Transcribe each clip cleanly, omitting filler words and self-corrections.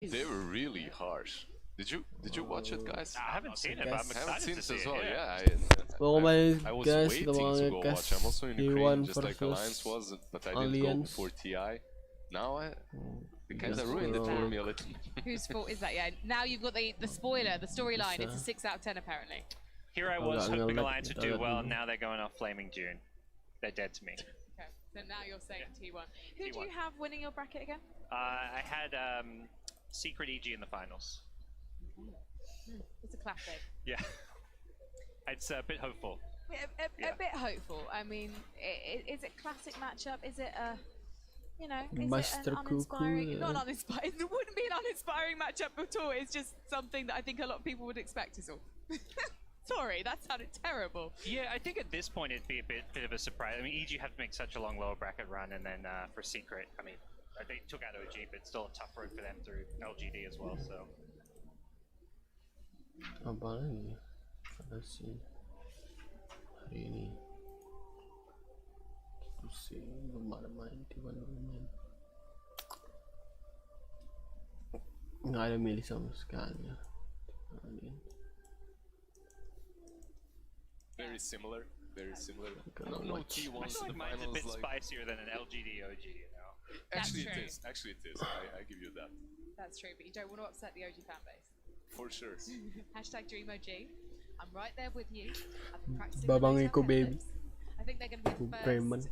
They were really harsh. Did you watch it, guys? I haven't seen it, but I'm I haven't excited seen to it see as it. well. Yeah. I was waiting to go watch. I'm also in Ukraine, just like Alliance was, but I didn't go before TI. Now they kind of ruined it for me a little. Whose fault is that? Yeah. Now you've got the spoiler, the storyline. It's a 6 out of 10 apparently. Here I was hoping Alliance would do well, and now they're going off Flaming June. They're dead to me. Okay. So now you're saying T1. Who do you have winning your bracket again? I had Secret EG in the finals. It's a classic. Yeah. It's a bit hopeful. A bit hopeful. I mean, is it classic matchup? Is it a, you know, is Master it an uninspiring? Cuckoo, Not uninspiring. It wouldn't be an uninspiring matchup at all. It's just something that I think a lot of people would expect is all. Sorry, that sounded terrible. Yeah, I think at this point it'd be a bit of a surprise. I mean, EG have to make such a long lower bracket run, and then for Secret, I mean, they took out OG, but it's still a tough road for them through LGD as well. So. Apa lagi? Ada sih hari ini pusing belum ada main T1 main nggak ada milih sama sekali ya. Very similar. No I T1s feel like mine's a bit spicier than an LGD OG, you know. Actually, it is. I give you that. That's true, but you don't want to upset the OG fan base. For sure. Hashtag DreamOG. I'm right there with you. I've been practicing. Babang Iko baby. I think they're going to be the first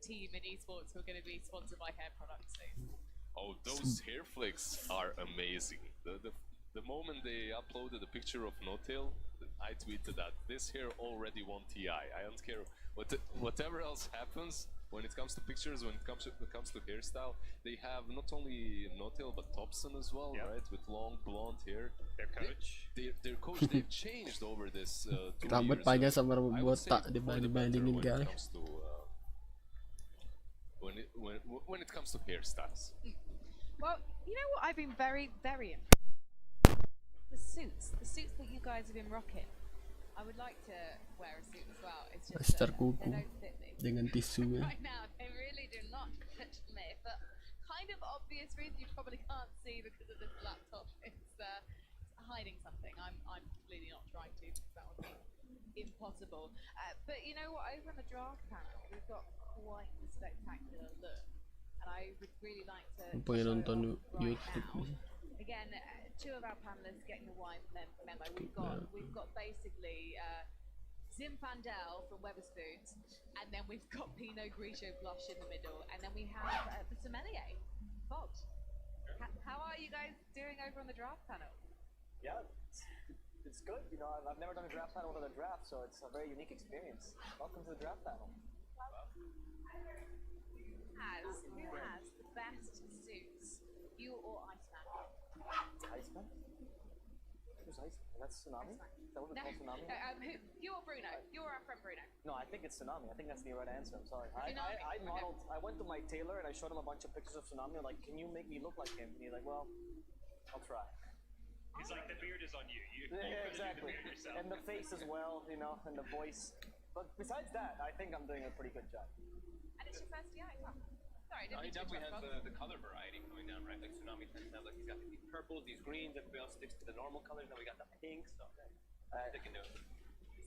team in esports who are going to be sponsored by hair products soon. Oh, those hair flicks are amazing. The moment they uploaded a picture of No-Tail, I tweeted that this hair already won TI. I don't care whatever else happens. When it comes to pictures, when it comes to hairstyle, they have not only No-Tail but Thompson as well, right? With long blonde hair. Their coach. Their coach, they've changed over this 2 years. Rambut panjang sama rambut botak dibanding-bandingin kali. When it comes to hairstyles. Well, you know what I've been very, very impressed. The suits that you guys have been rocking. I would like to wear a suit as well. It's just Master they Cuckoo don't fit me. dengan tisu ya. Right now, they really do not fit me. For kind of obvious reasons you probably can't see because of this laptop. It's hiding something. I'm clearly not trying to because that would be impossible. But you know what? Over on the draft panel, we've got quite a spectacular look, and I would really like to. Pengen nonton right YouTube. now. Again, 2 of our panelists getting the wine memo. We've got basically Zim Fandel from Weatherspoons, and then we've got Pinot Grigio Blush in the middle, and then we have the sommelier, Fox. How are you guys doing over on the draft panel? Yeah, it's good. You know, I've never done a draft panel without a draft, so it's a very unique experience. Welcome to the draft panel. Who has the best suits? You or Iceman? Iceman? Who's Iceman? That's Tsunami? Is that what we call Tsunami? You or Bruno? You or our friend Bruno? No, I think it's Tsunami. I think that's the right answer. I'm sorry. I modeled. I went to my tailor and I showed him a bunch of pictures of Tsunami. I'm like, can you make me look like him? And he's like, well, I'll try. He's like, the beard is on you. Yeah, exactly. And the face as well, you know, and the voice. But besides that, I think I'm doing a pretty good job. And it's your first DI as well. Sorry, I didn't definitely has the color variety coming down, right? Like Tsunami tends to have like he's got these purples, these greens, everybody else sticks to the normal colors, now we got the pinks, so they can do it.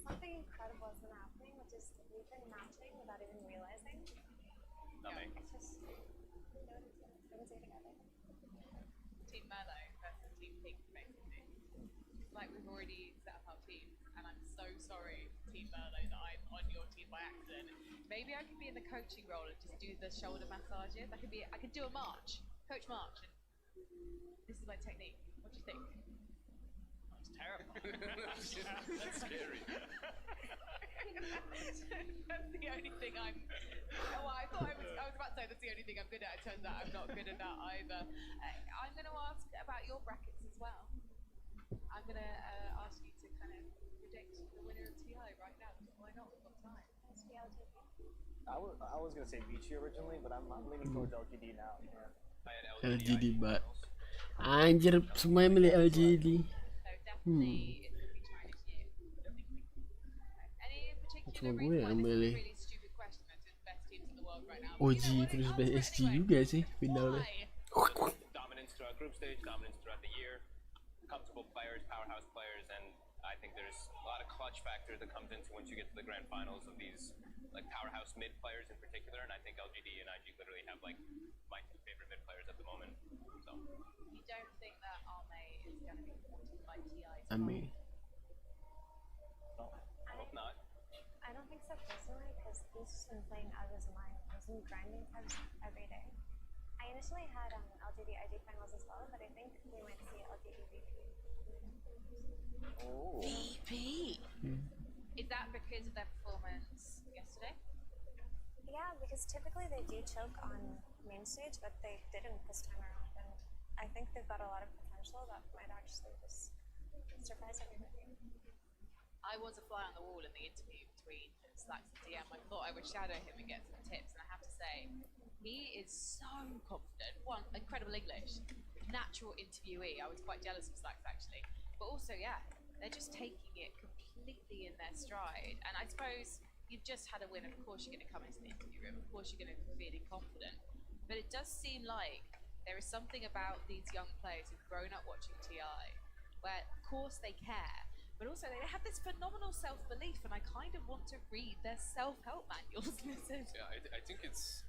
Something incredible has been happening, which is we've been matching without even realizing. It's just everyone's together. Team Merlo versus Team Pink, basically. It's like we've already set up our teams, and I'm so sorry, Team Merlo, that I'm on your team by accident. Maybe I could be in the coaching role and just do the shoulder massages. I could do a march, coach march, and this is my technique. What do you think? That's terrible. That's scary. That's the only thing I'm. Oh, I thought I was about to say that's the only thing I'm good at. It turns out I'm not good at that either. I'm going to ask about your brackets as well. I'm going to ask you to kind of predict the winner of TI right now. Why not? We've got time. I was gonna say Vici originally, but I'm leaning towards LGD now. Yeah. LGD bat. Anjir, semuanya milih LGD. Cuma gue yang milih OG terus BSG juga sih finalnya. group stage, dominance throughout the year, comfortable players, powerhouse players, and I think there's a lot of clutch factor that comes into once you get to the grand finals of these like powerhouse mid players in particular, and I think LGD and IG literally have like my two favorite mid players at the moment. So You don't think that Arme is going to be wanted by TI? Amazing. no, I hope not. I don't think so personally because he's just been playing out of his mind. He's been grinding every day. I initially had LGD IG finals as well, but I think we might see LGD VP. Oh. VP. Is that because of their performance yesterday? Yeah, because typically they do choke on main stage, but they didn't this time around, and I think they've got a lot of potential that might actually just surprise everybody. I was a fly on the wall in the interview between Slacks and DM. I thought I would shadow him and get some tips, and I have to say, he is so confident. One, incredible English, natural interviewee. I was quite jealous of Slacks actually, but also, yeah, they're just taking it completely in their stride. And I suppose you've just had a win. Of course, you're going to come into the interview room. Of course, you're going to be feeling confident. But it does seem like there is something about these young players who've grown up watching TI, where of course they care, but also they have this phenomenal self-belief, and I kind of want to read their self-help manuals. Listen. Yeah, I think it's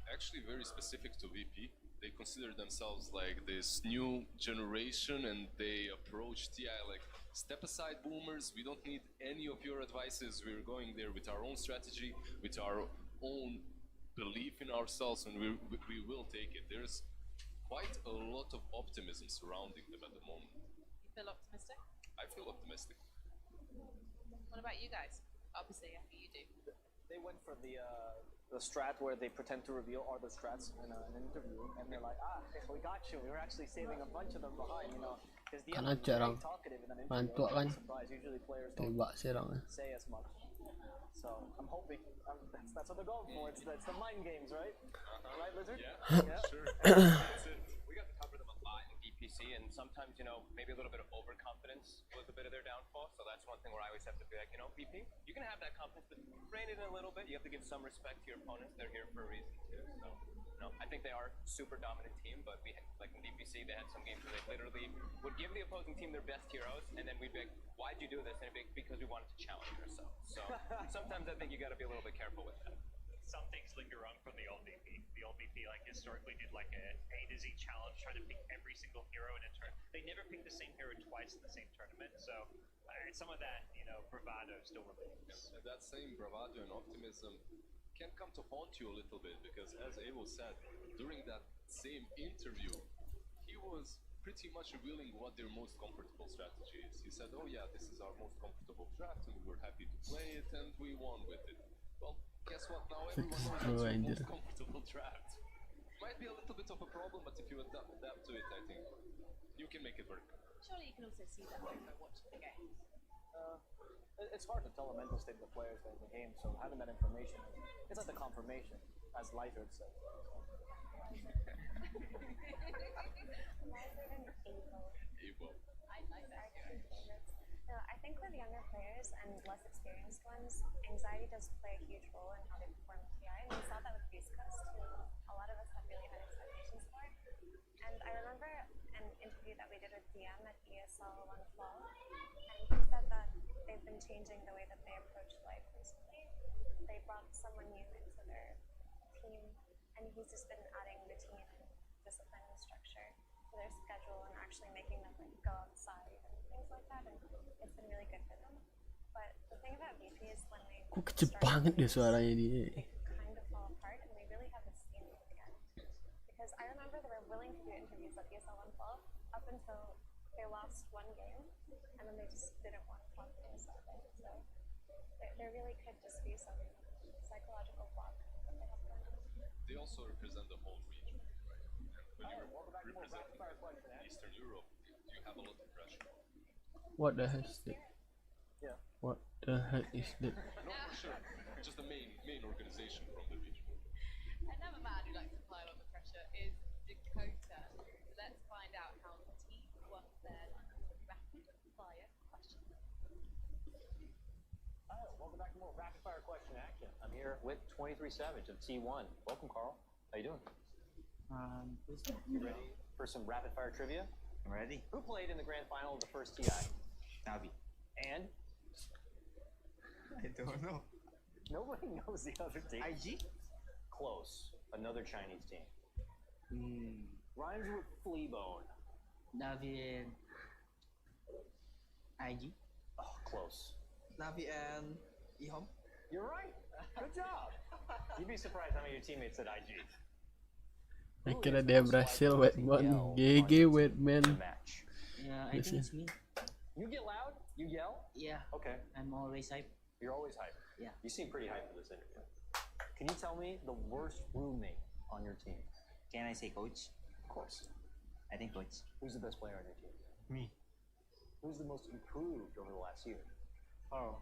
actually very specific to VP. They consider themselves like this new generation, and they approach TI like, step aside, boomers. We don't need any of your advices. We're going there with our own strategy, with our own belief in ourselves, and we will take it. There's quite a lot of optimism surrounding them at the moment. You feel optimistic? I feel optimistic. What about you guys? Obviously, I think you do. They went for the strat where they pretend to reveal all the strats in an interview, and they're like, we got you. We were actually saving a bunch of them behind, you know, because the Kan end ajar orang. very talkative in an interview. Mantuk I'm kan. surprised. Usually players don't Tembak serang. say as much. So I'm hoping that's what they're going for. It's the mind games, right? Right, Lizard? Yeah, sure. That's it. We got to cover them a lot in DPC, and sometimes, you know, maybe a little bit of overconfidence was a bit of their downfall. So that's one thing where I always have to be like, you know, VP, you can have that confidence, but rein it in a little bit. You have to give some respect to your opponents. They're here for a reason too. So, you know, I think they are a super dominant team, but we had, like in DPC, they had some games where they literally would give the opposing team their best heroes, and then we'd be like, why'd you do this? And it'd be because we wanted to challenge ourselves. So sometimes I think you got to be a little bit careful with that. Some things linger on from the old VP. The old VP like historically did like A to Z challenge, trying to pick every single hero in a turn. They never picked the same hero twice in the same tournament, so some of that, you know, bravado still remains. And that same bravado and optimism can come to haunt you a little bit, because as Evo said, during that same interview, he was pretty much revealing what their most comfortable strategy is. He said, oh yeah, this is our most comfortable draft, and we were happy to play it, and we won with it. Well, guess what? Now everyone knows it's your most comfortable draft. Might be a little bit of a problem, but if you adapt to it, I think you can make it work. Surely you can also see that by watching the games. It's hard to tell a mental state of the players in the game, so having that information, it's like the confirmation, as Lizard said. Evo. I like that. No, I think with younger players and less experienced ones, anxiety does play a huge role in how they perform in TI, and we saw that with Beast Coast, who a lot of us had really high expectations for. And I remember an interview that we did with DM at ESL one fall, and he said that they've been changing the way that they approach life recently. They brought someone new into their team, and he's just been adding routine and discipline and structure to their schedule and actually making them like go outside and things like that, and it's been really good for them. But the thing about VP is when they Kok kecil banget dia suaranya dia. they kind of fall apart, and we really haven't seen it again. Because I remember they were willing to do interviews at ESL 1 fall up until they lost one game, and then they just didn't want to talk to us that day. So there really could just be some psychological block that they have going on. They also represent the whole region, right? And when you're representing Eastern Europe, you have a lot of pressure. What the heck is that? Yeah. What the heck is that? No, for sure. Just the main organization from the region. Another man who likes to pile on the pressure is Dakota. Let's find out how the team won their rapid fire question. Hi, welcome back to more rapid fire question action. I'm here with 23 Savage of T1. Welcome, Carl. How you doing? You ready for some rapid fire trivia. I'm ready. Who played in the grand final of the first TI? Navi. And I don't know. nobody knows the other team. IG? Close. Another Chinese team. Rhymes with Fleabone. Navi and IG. Oh, close. Navi and Ihom? You're right. Good job. You'd be surprised how many of your teammates said IG. Akhirnya dia berhasil Wetman. GG Wetman. Match. Yeah, I think it's me. You get loud? You yell? Yeah, Okay. I'm always hype. You're always hype. Yeah. You seem pretty hyped for this interview. Can you tell me the worst roommate on your team? Can I say coach? Of course. I think coach. Who's the best player on your team? Me. Who's the most improved over the last year? Oh.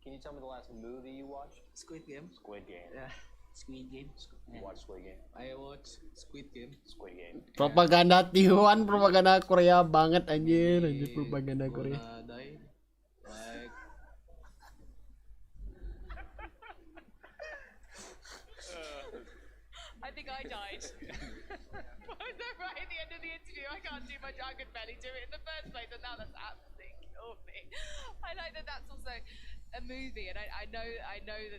Can you tell me the last movie you watched? Squid Game? Squid Game. Yeah. Squid Game. You watched Squid Game? I watch Squid Game. Squid Game. Propaganda Tijuan, propaganda Korea banget anjir, propaganda Korea. Gonna die. Like I think I died. Right at the end of the interview, I can't do much. I could barely do it in the first place, and now that's absolutely killed me. I like that that's also a movie, and I know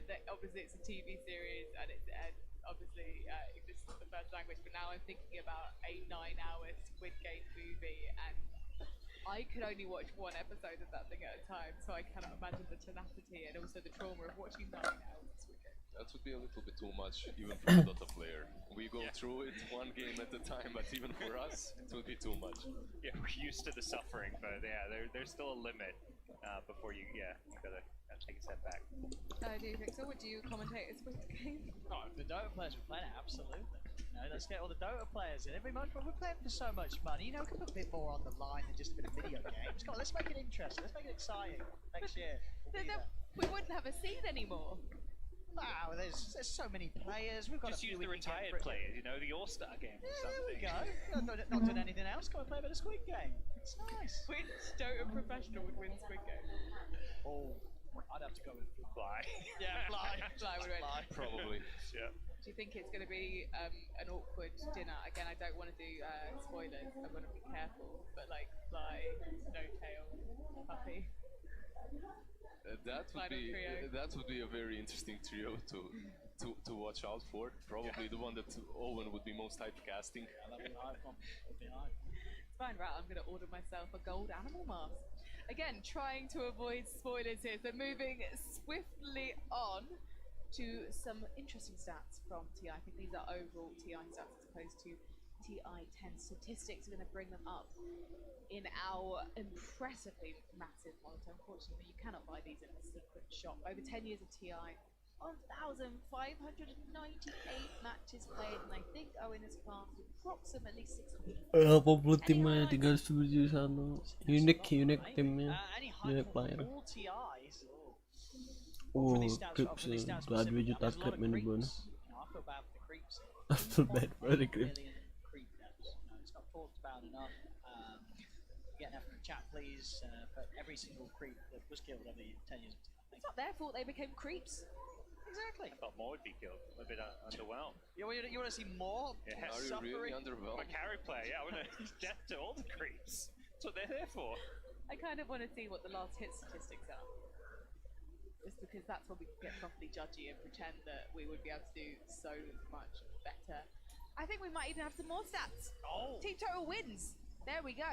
that obviously it's a TV series, and it's obviously English is the first language, but now I'm thinking about a 9-hour Squid Game movie, and I could only watch one episode of that thing at a time, so I cannot imagine the tenacity and also the trauma of watching 9 hours of Squid Game. That would be a little bit too much, even for a Dota player. We go through it one game at a time, but even for us, it would be too much. Yeah, we're used to the suffering, but yeah, there's still a limit before you gotta take a step back. Do you think so? Would you commentate a Squid Game? Oh, if the Dota players were playing it, absolutely. You know, let's get all the Dota players in. Every month, we're playing for so much money. You know, we can put a bit more on the line than just a bit of video games. Come on, let's make it interesting. Let's make it exciting. Next year, we'll be there. We wouldn't have a scene anymore. Wow, there's so many players. We've got Just a few use the we can get retired for- players, you know, the All-Star game or Yeah, something. there we go. Not doing anything else. Come and play a bit of Squid Game. It's nice. Which Dota professional would win Squid Game? Oh, I'd have to go with Fly. yeah, fly. Fly would win. Probably. Yeah. Do you think it's going to be an awkward dinner? Again, I don't want to do spoilers. I want to be careful. But like Fly, No Tail, Puppy. That would be a very interesting trio to watch out for. Probably the one that Owen would be most typecasting. That'd be hard. That'd be hard. It's fine, right? I'm going to order myself a gold animal mask. Again, trying to avoid spoilers here. So moving swiftly on to some interesting stats from TI. I think these are overall TI stats as opposed to TI 10 statistics. We're going to bring them up in our impressively massive monitor. Unfortunately, you cannot buy these in a secret shop. Over 10 years of TI, 1,598 matches played, and I think Owen has passed approximately 600. 85 371 unique timnya, Any unique hype player. on all TIs? Oh, creeps ya, 2 juta creep ini bonus. I feel bad for the creeps. I feel bad for the creep. Creep deaths. You know, it's not talked about enough. Get enough in the chat, please. For every single creep that was killed over 10 years. It's not their fault they became creeps. Exactly. I thought more would be killed. A bit underwhelmed. You want to see more? Yeah. Are you really My underwhelmed? carry player, yeah, I want to death to all the creeps. That's what they're there for. I kind of want to see what the last hit statistics are. Just because that's when we can get properly judgy and pretend that we would be able to do so much better. I think we might even have some more stats. Oh. Team total wins. There we go.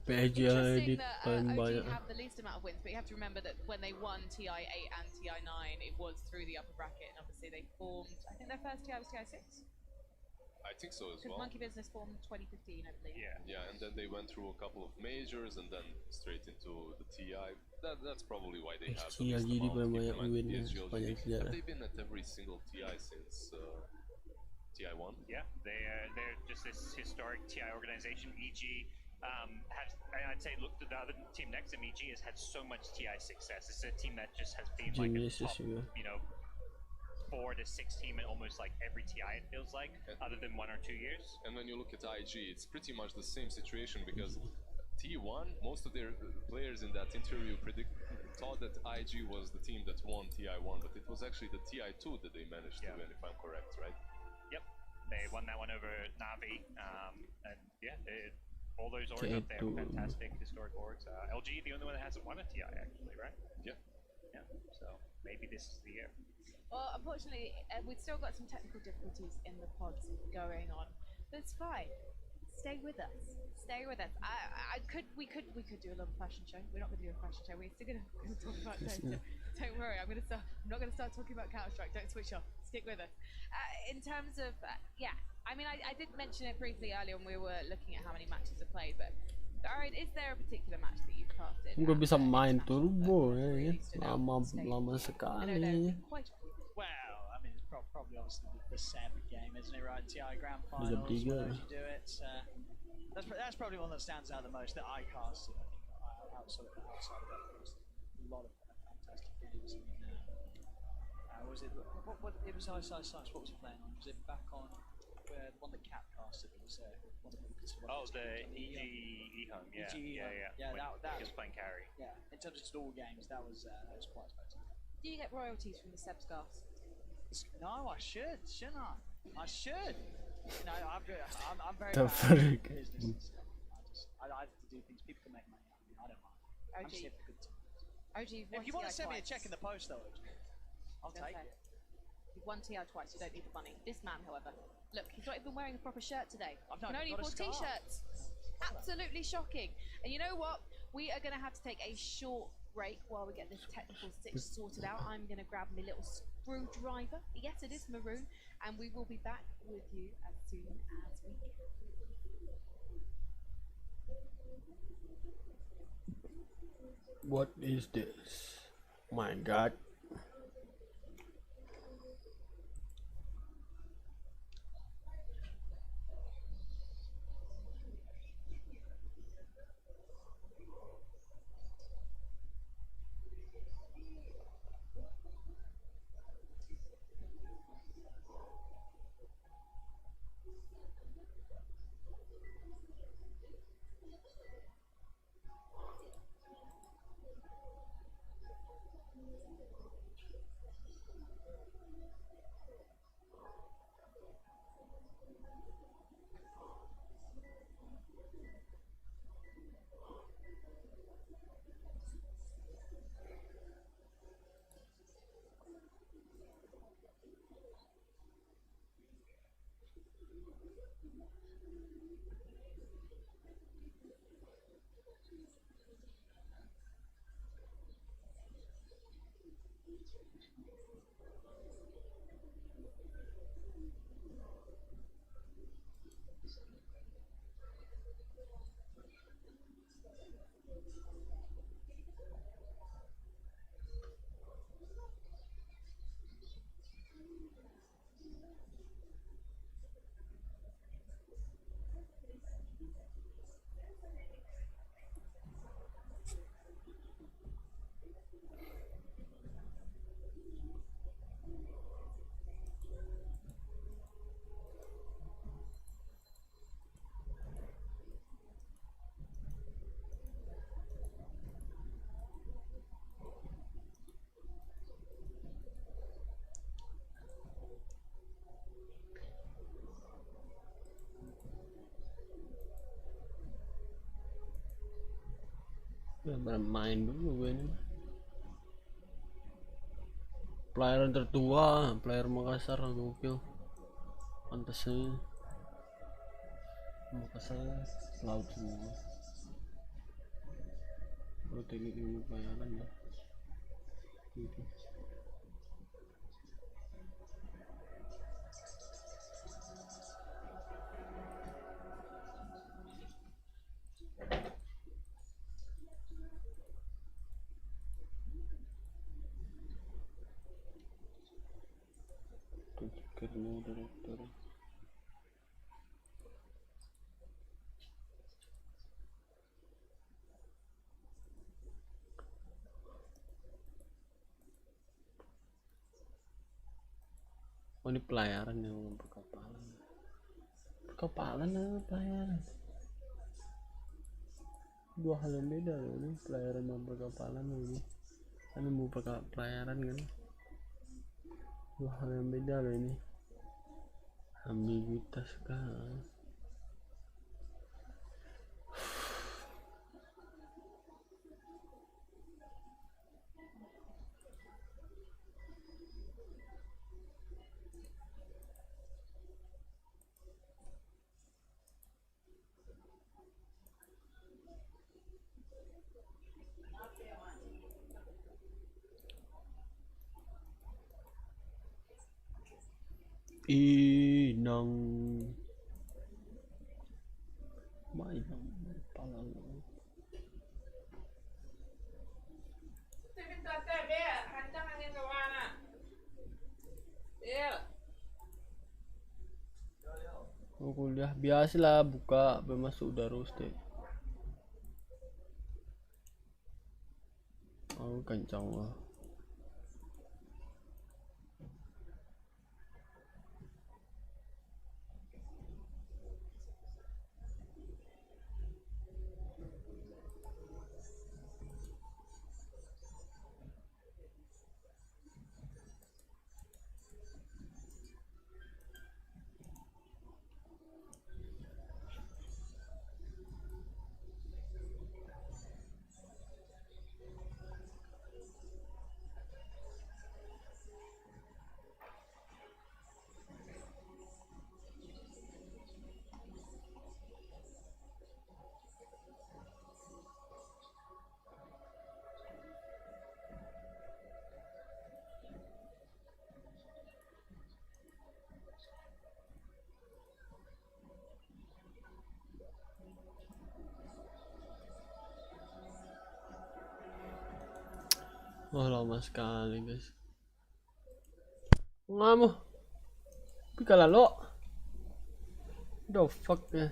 PJ Interesting di that paling OG banyak. have the least amount of wins, but you have to remember that when they won TI 8 and TI 9, it was through the upper bracket, and obviously they formed, I think their first TI was TI 6? I think so as Because well. Monkey Business formed 2015, I believe. Yeah. Yeah, and then they went through a couple of majors and then straight into the TI. That's probably why they have the least SGLGD amount paling banyak implemented win SGLGD. sepanjang Have sejarah. they been at every single TI since TI 1? Yeah, they're just this historic TI organization. EG has, and I'd say, look, the other team next to them, EG, has had so much TI success. It's a team that just has been like a Geniuses top, juga. 4 to 6 team in almost like every TI, it feels like, other than 1 or 2 years. And when you look at IG, it's pretty much the same situation because T1, most of their players in that interview thought that IG was the team that won TI1, but it was actually the TI2 that they managed to win, if I'm correct, right? Yep. They won that one over Navi, and yeah, all those orgs up there, fantastic historic orgs. LG, the only one that hasn't won a TI actually, right? Yeah. Yeah. So maybe this is the year. Well, unfortunately, we've still got some technical difficulties in the pods going on, but it's fine. Stay with us. Stay with us. We could do a little fashion show. We're not going to do a fashion show. We're still going to talk about Dota. Don't worry. I'm not going to start talking about Counter Strike. Don't switch off. Stick with us. In terms of yeah, I mean, I did mention it briefly earlier when we were looking at how many matches are played, but. Alright, is there a particular match that you've casted? Gue bisa main turbo ya, lama sekali. Well, I mean, it's probably obviously the seventh game, isn't it? Right, TI Grand Finals. When you do it, that's probably one that stands out the most that I casted. I think outside of that, there was a lot of fantastic games. I mean, was it? What? It was Ice. What was he playing on? Was it back on the one that Cap casted? It was one of the. Oh, the EG-Hung, yeah. That was playing carry. Yeah, in terms of just all games, that was quite spectacular. Do you get royalties from the Seb's gas? No, I should, shouldn't I? I should. You know, I'm very The bad fuck? at business. I have to do things. People can make money out of me. I don't mind. I'm just here for good times. If you want to send me a check in the post, though, I'll take it. You've won TI twice, you don't need the money. This man, however, look, he's not even wearing a proper shirt today. I've Can only got a afford scarf. t-shirts. Absolutely shocking. And you know what? We are going to have to take a short break while we get this technical stitch sorted out. I'm going to grab my little screwdriver. Yes, it is maroon. And we will be back with you as soon as we can. What is this? My God. Bermain dulu gue ini. Player tertua, player Makassar, gokil. Pantasnya Makassar laut semua. Kalau teknik ilmu pelayaran ya. Gitu. Karena direktur ini pelayaran yang berkepalan apa pelayaran, dua hal yang beda loh. Ini pelayaran dan berkepalan ini kan mau pelayaran kan, dua hal yang beda loh ini. ambiguitas kan. Inang mainang palang. Oh, kuliah biasa lah, buka bermasuk udah roasted. Oh, kencang lah. Oh, lama sekali guys. Ngamu. Pika lalu. The fuck ya.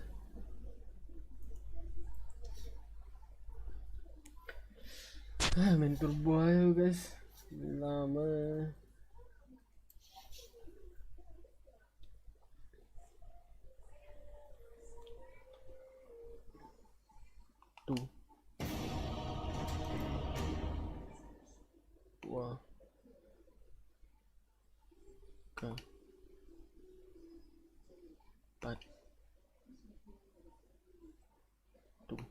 Main turbo ayo guys. Lama. Tuh. Wah. Oke. 4. Tuh.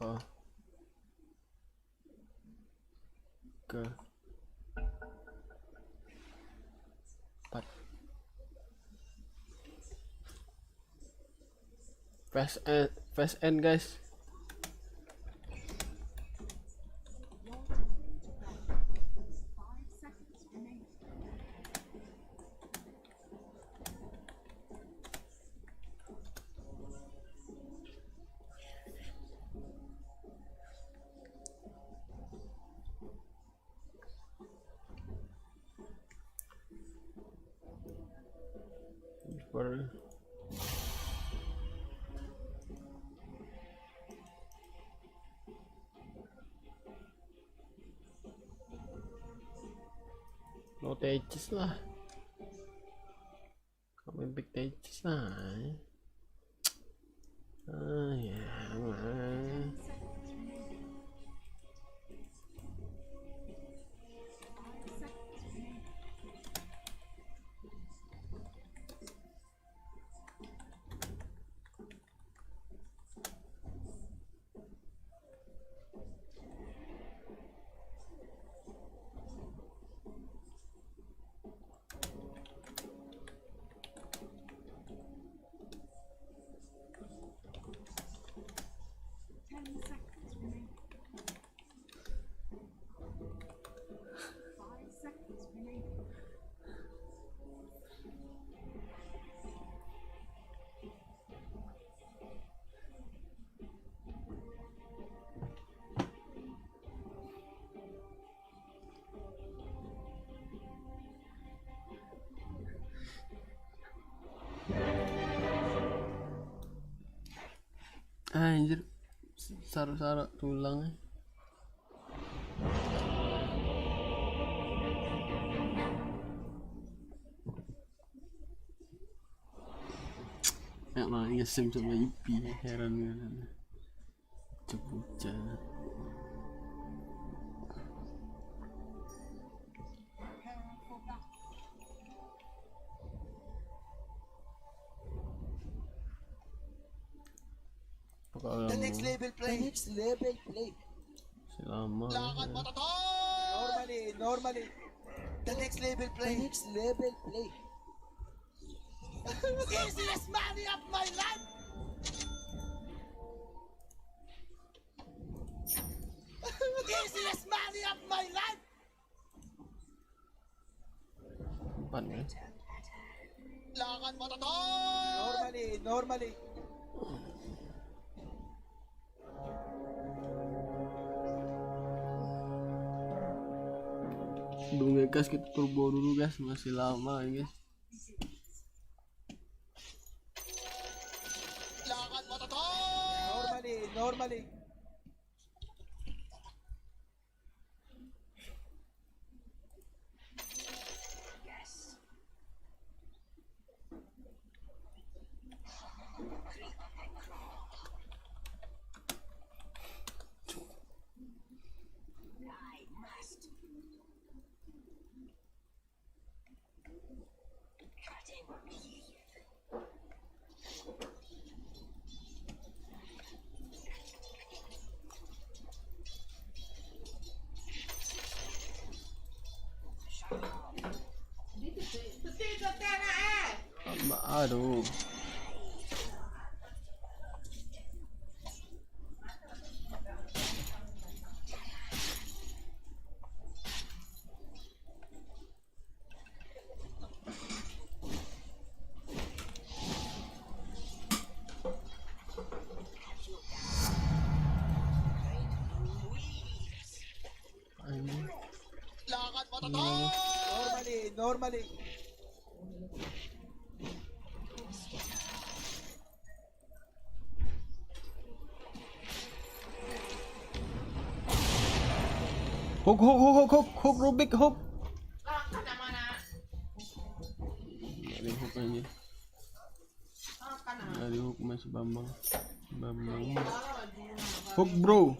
Ah. Ke 4. Fast end guys. Per no tejas lah. Kamu big tejas lah. Ah ya. Anjir, saruk-saruk tulang. Ya lah, ngesim sama IP, heran kan. Cepuca. The next level play. The next level play. Lama. Lakad mo to! Normally. The next level play. The next level play. Easiest money of my life! Easiest money of my life! Pan Lakad mo to! Normally. Dulu guys, kita turbo dulu guys, masih lama ya guys. Lakad mo to! Normally. Aduh. Lakad mo to! Normally. Hook, Rubik, hook. Ada hook aja. Ada hook masih Bambang. Hook bro.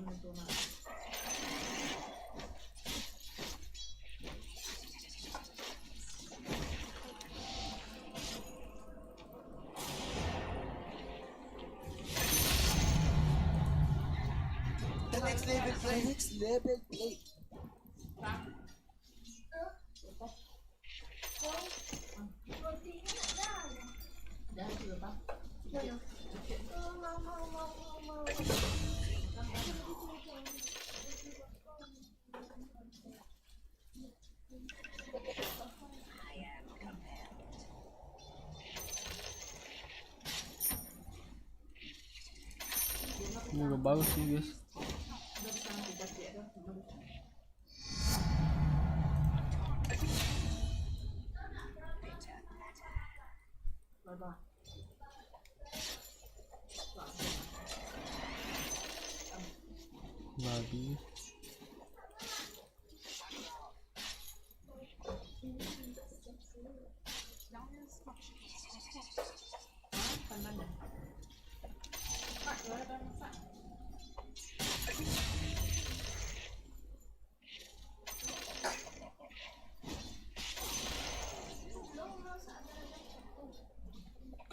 The next level play. Next level play. Ini udah bagus sih guys. Babi.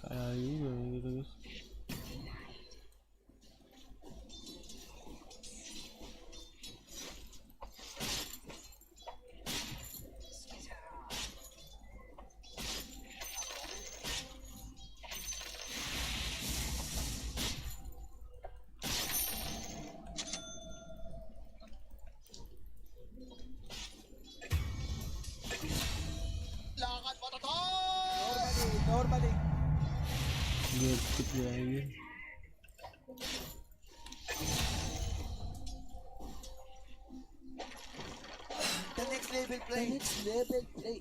Kayak gitu guys. Lakad mo to! Normally. Good ya ini. The next level play. The next level play.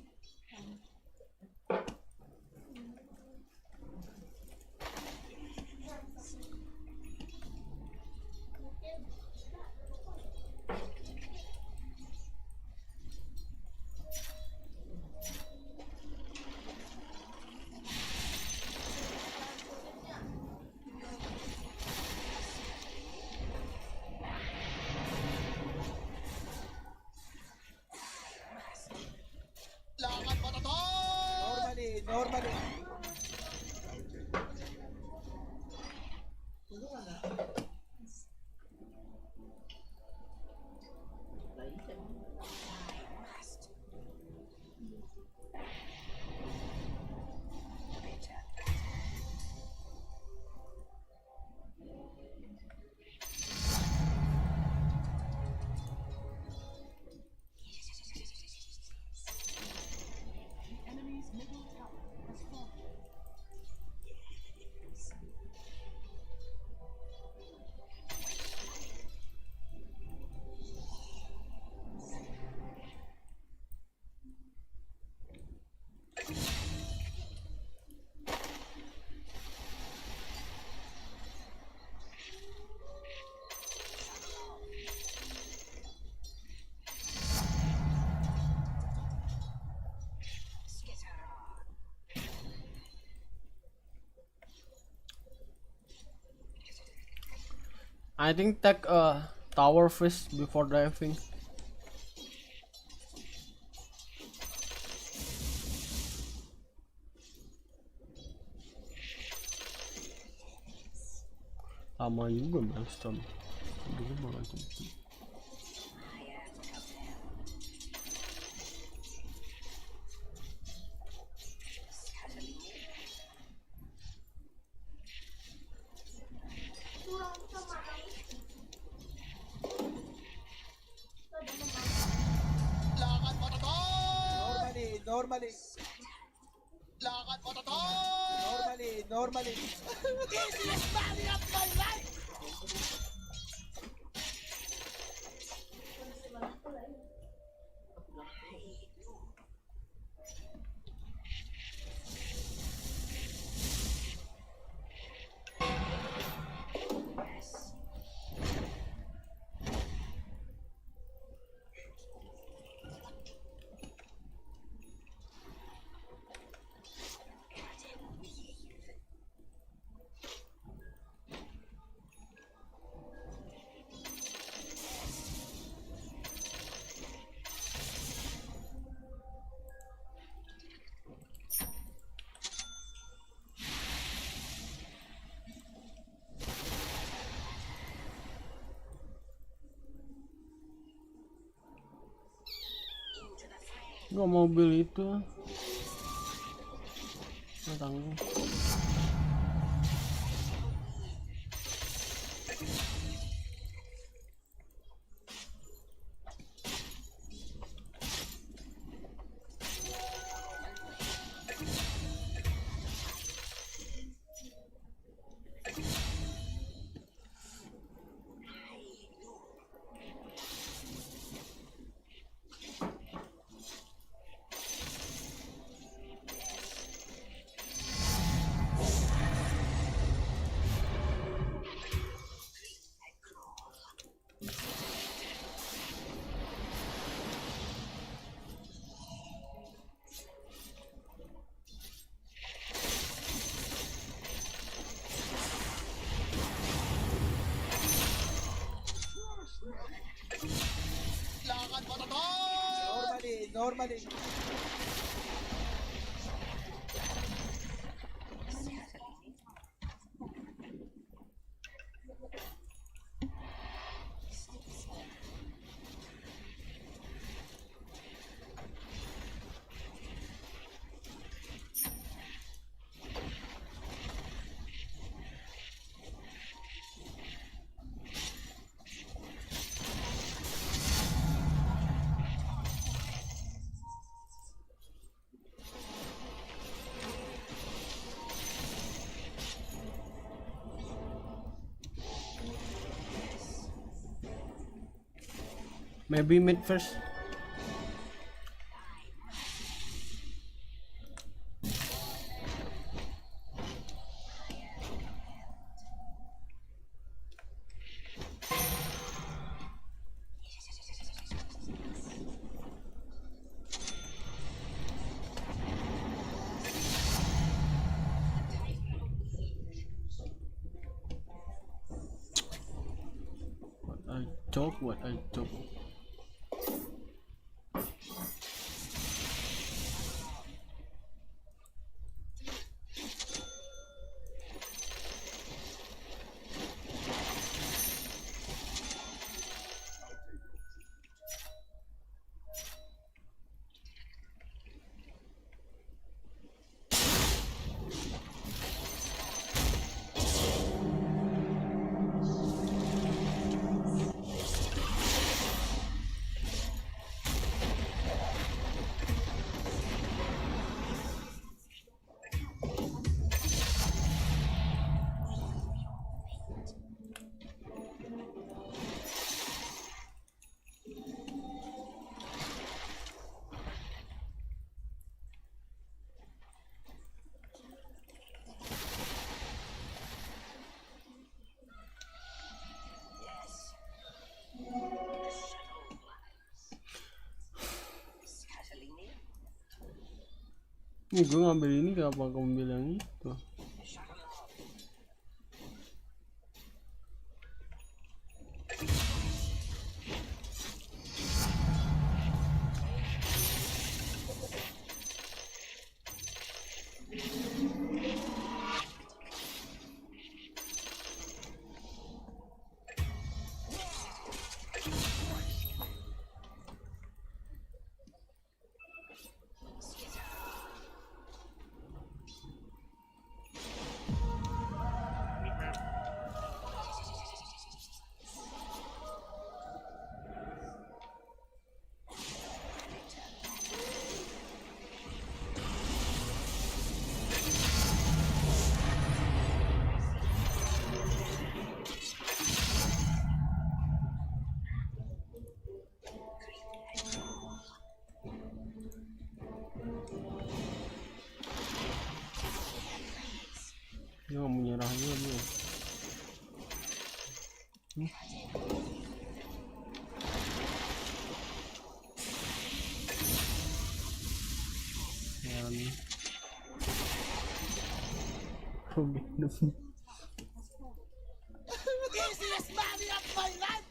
I think take a tower first before diving. Lama juga milestone. Dulu malah cepet. Lakad mo to Normally, normally. Lakad mo to Normally. Easiest money of my life! Gak mobil itu. Tanggung. Lakad mo to Normally. Maybe mid first. What I took. Ini gue ngambil ini, kenapa kamu bilang itu? nggak mau nyerah juga dia. Easiest money of my life!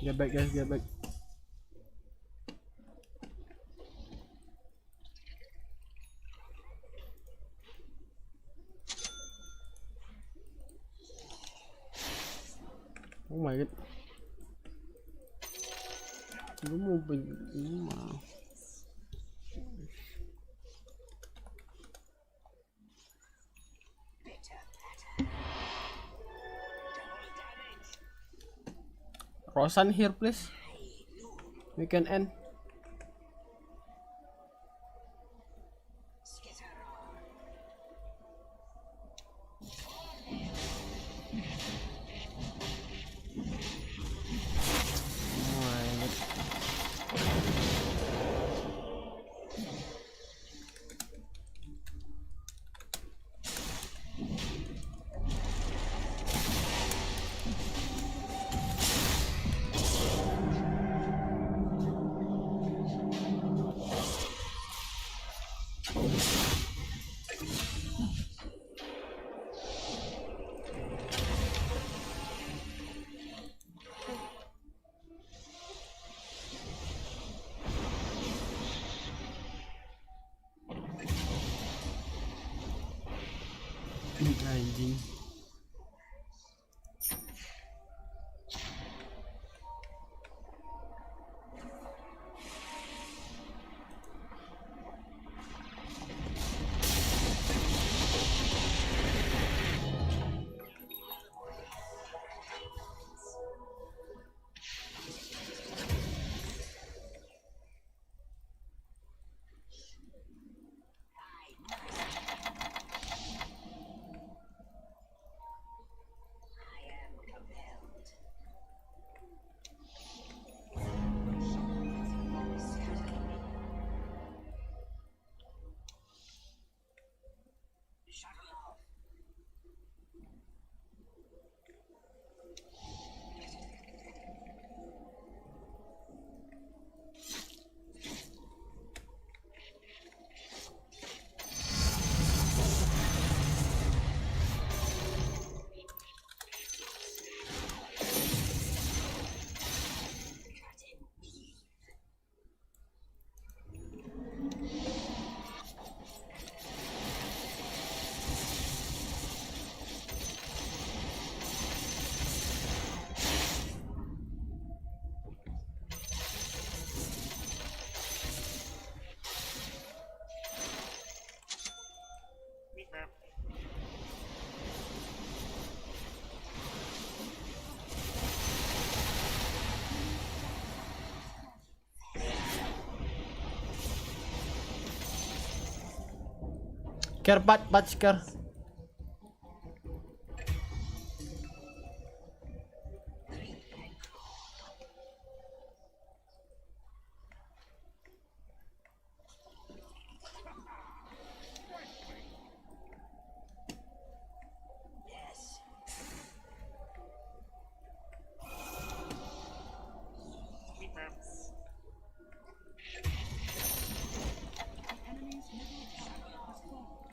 Get back guys, get back. Oh my god. Lu mau ini mah. Rosan here please. We can end. Anjing. Care bat care. Enemy's middle tower has fallen.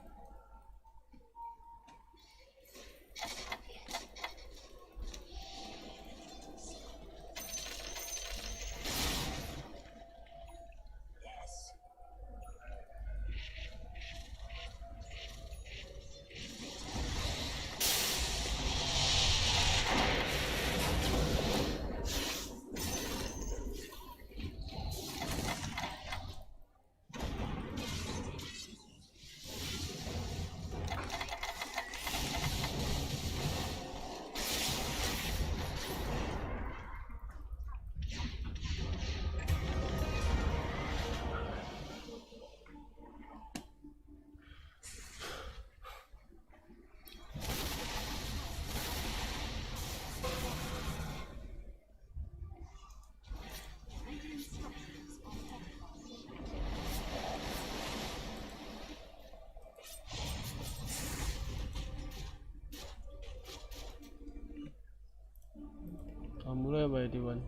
coba ya T1.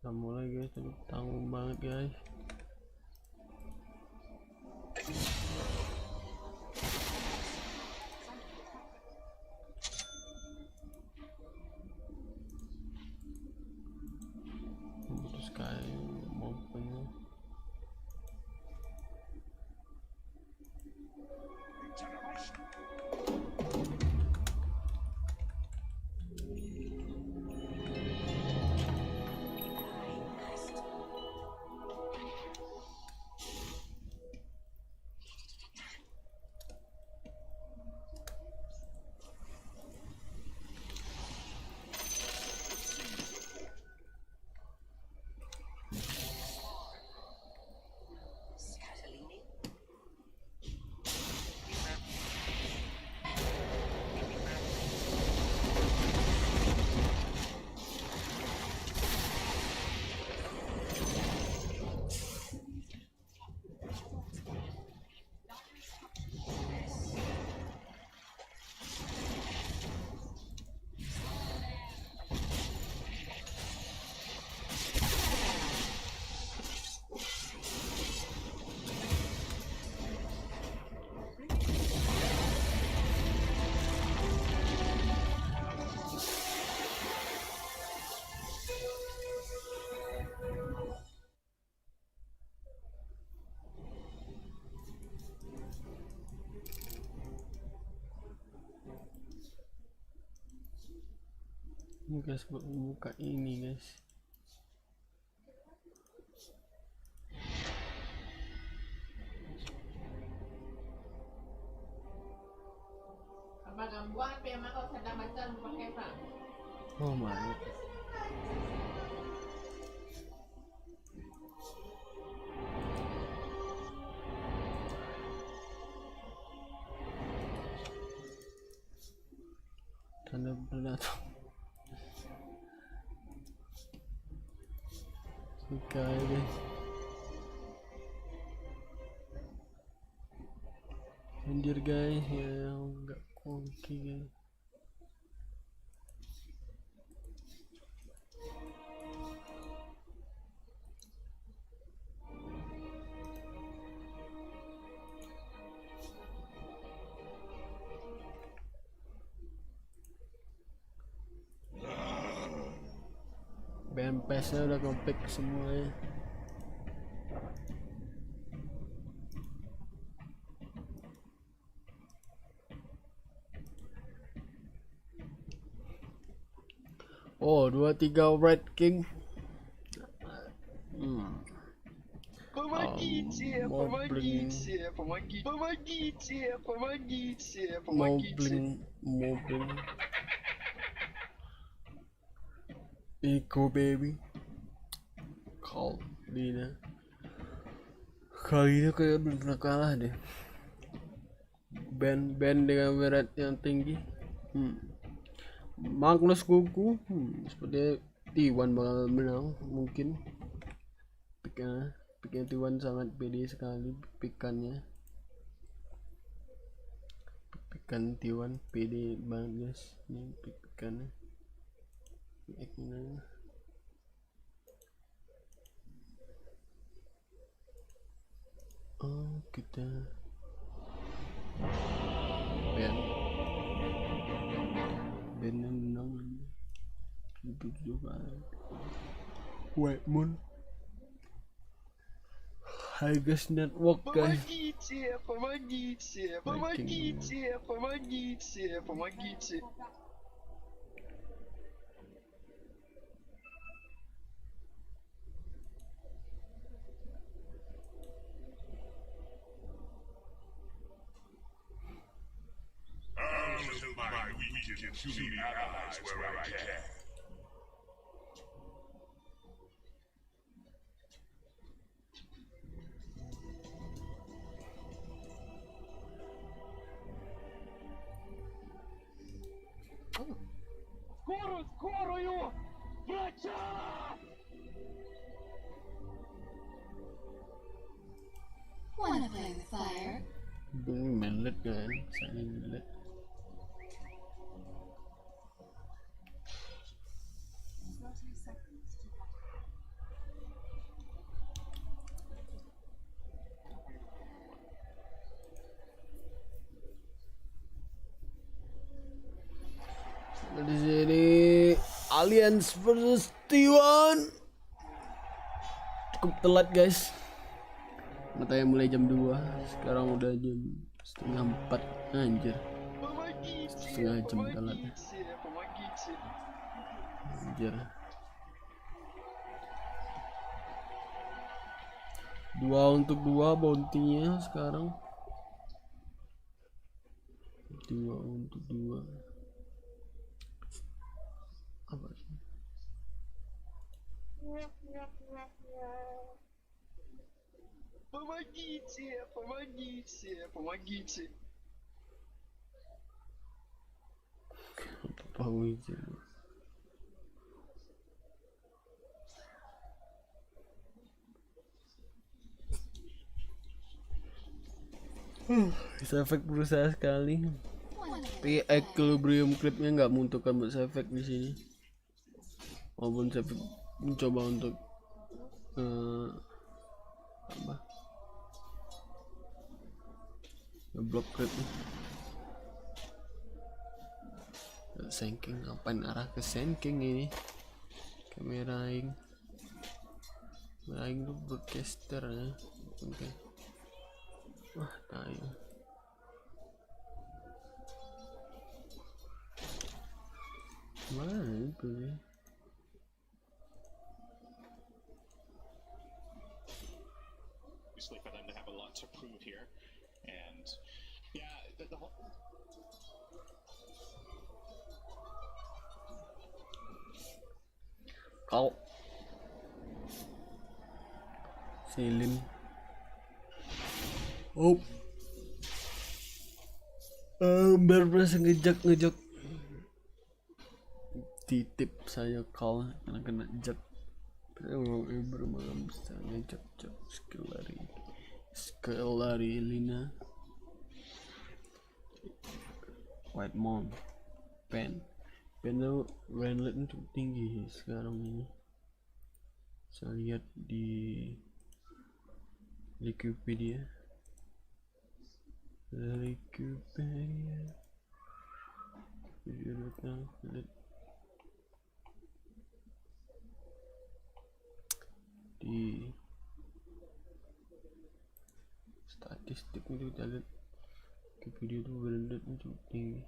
Nah, mulai guys, tadi tanggung banget guys. Terus kayak mau punya ini guys, buka ini guys. Oh my. Tanda predator. Oke guys. Anjir guys, ya enggak kunci guys. BMPS-nya udah komplit semua ya. Oh, 23 Red King. Помогите, помогите, помогите, помогите, помогите, помогите. Mobbing. Eco baby. Kali ini kayak belum pernah kalah deh. Band dengan berat yang tinggi. Magnus Goku. Sepertinya T1 bakal menang mungkin. Piknya T1 sangat pede sekali pikannya. Pikan T1 pede banget guys. Ini pikannya. Oh, kita band menang itu juga White Moon Highest Network guys. Помогите, помогите, помогите, помогите, помогите. Until my weakened human allies where I can. Скорую! Врача! Wanna play with fire? Main lead kan, saya lead. Di sini Alliance versus T1. Cukup telat guys. Matanya mulai jam 2. Sekarang udah jam setengah 4. Anjir. Setengah jam telat. Anjir. 2 untuk 2 bounty-nya sekarang. 2 untuk 2. Apa sih? Помогите. Помогите. Bisa efek berusaha sekali. Tapi equilibrium clipnya nggak menentukan buat efek di sini. Walaupun saya mencoba untuk apa? Ngeblok clipnya. Sinking, ngapain arah ke sinking ini? Kamera aing tuh broadcaster ya. Oke. Wah, tai. Mana itu ya? Obviously for them to have a lot to prove here. And yeah, the whole Kau Silin. Oh. Bener-bener ngejek titip saya call karena kena jek. Memang bisa ngejek skill lari Lina. White Mom pen tuh ranlet cukup tinggi sekarang ini. Saya lihat di Wikipedia. Di statistik itu kita lihat Wikipedia tuh branded cukup tinggi.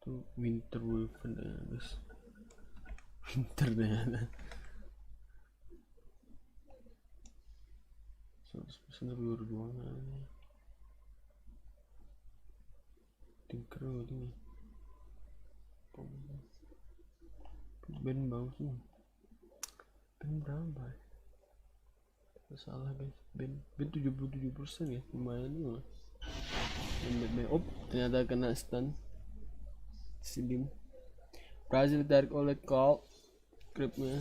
Itu winter weapon guys. Winter ternyata 100% luar ruangan. Tinker ini band bagus nih. Band berapa? Salah guys. Band 77% ya, lumayan nih. Oh, ternyata kena stun. Sidim. Brazil tarik oleh call gripnya.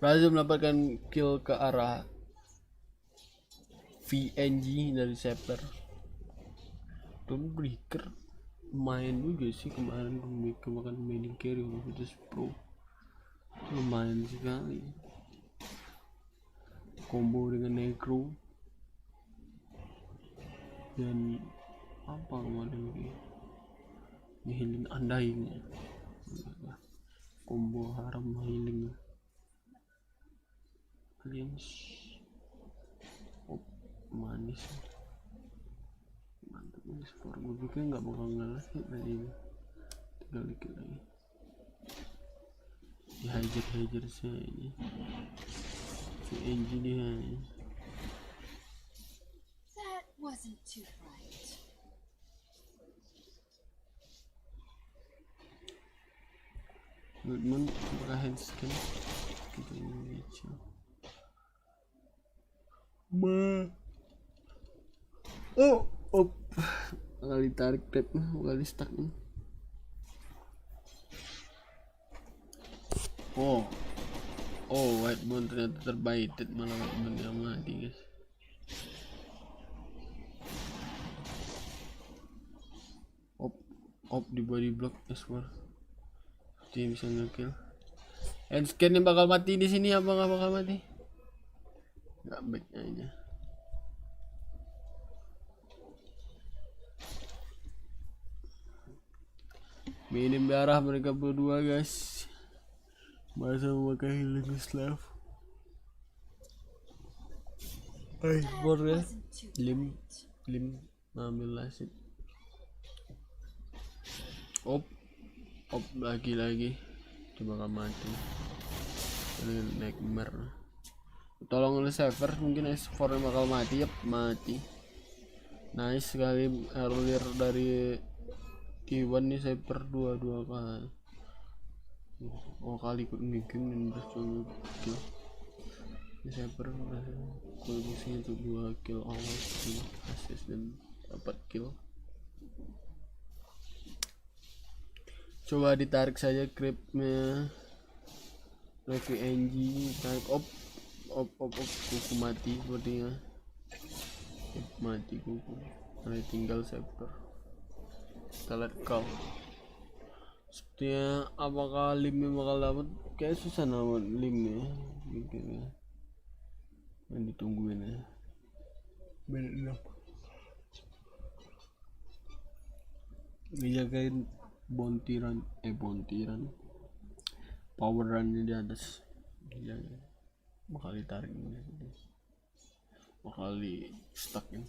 Brazil mendapatkan kill ke arah VNG dari Sapper. Tom Breaker main juga sih kemarin, kemarin main carry versus pro. Lumayan sekali. Combo dengan Necro dan apa kemarin ini? Healing Undying. Combo haram healing. Aliens. Oh, manis. Mantap nih skor. Gue pikir nggak bakal ngalah sih tadi ini. Tinggal dikit lagi. Dihajar saya ini. Si Angie dia. That wasn't too bright. Goodman apakah handscan? Kita ini lucu. Oh, kali tarik tap, kali stuck. Oh, oh, Whitebone ternyata terbaited, malah Whitebone yang mati guys. Op di body block S4. Dia bisa ngekill. And scan yang bakal mati di sini apa nggak bakal mati? Nggak back aja. Minim darah mereka berdua guys. Masa memakai healing slave. Ya. Lim ambil lasit. Op lagi coba bakal mati. Ini nightmare. Tolong oleh server, mungkin S4 yang bakal mati. Yep, mati. Nice sekali earlier dari Iwan nih, server dua kali. Oh kali ikut game dan berhasil kill. Ini server kontribusinya untuk 2 kill awal, assist dan 4 kill. Coba ditarik saja creepnya. Review NG tarik op kuku mati sepertinya. Mati kuku. Hanya tinggal server. Kita lihat kau. Sepertinya apakah limnya bakal dapat? Kayak susah nama limnya. Mungkin ya. Yang ditungguin ya. Benar. Dijagain bontiran power runnya di atas ya, bakal ditarik ini, bakal di stuck ya.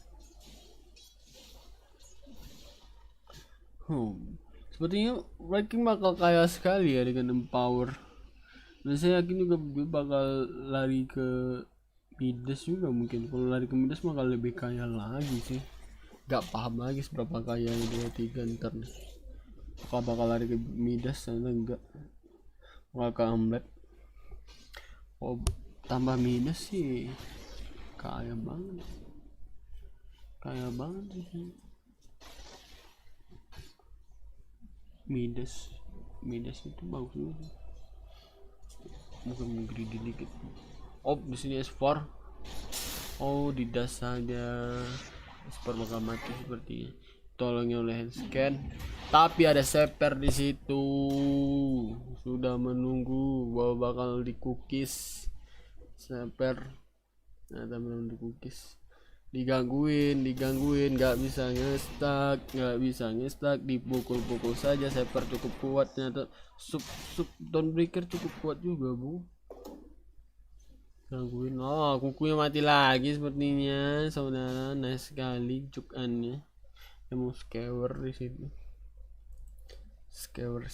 Sepertinya ranking bakal kaya sekali ya dengan empower, dan saya yakin juga bakal lari ke Midas juga. Mungkin kalau lari ke Midas bakal lebih kaya lagi sih. Gak paham lagi seberapa kaya 2-3 ntar nih. Apakah bakal lari ke Midas atau enggak? Bakal ke Amlet. Oh, tambah Midas sih kaya banget sih. Midas itu bagus juga. Bukan greedy dikit. Oh, di sini S4. Oh, di das saja. S4 bakal mati sepertinya. Tolongnya oleh hand scan. Tapi ada seper di situ. Sudah menunggu bahwa bakal dikukis. Seper. Ternyata belum dikukis. Digangguin, nggak bisa ngestak, dipukul-pukul saja. Seper cukup kuat, ternyata sub Dawnbreaker cukup kuat juga, Bu. Gangguin. Oh, kukunya mati lagi sepertinya, saudara. Nice sekali cukannya. Emang skewer di situ. Skewer.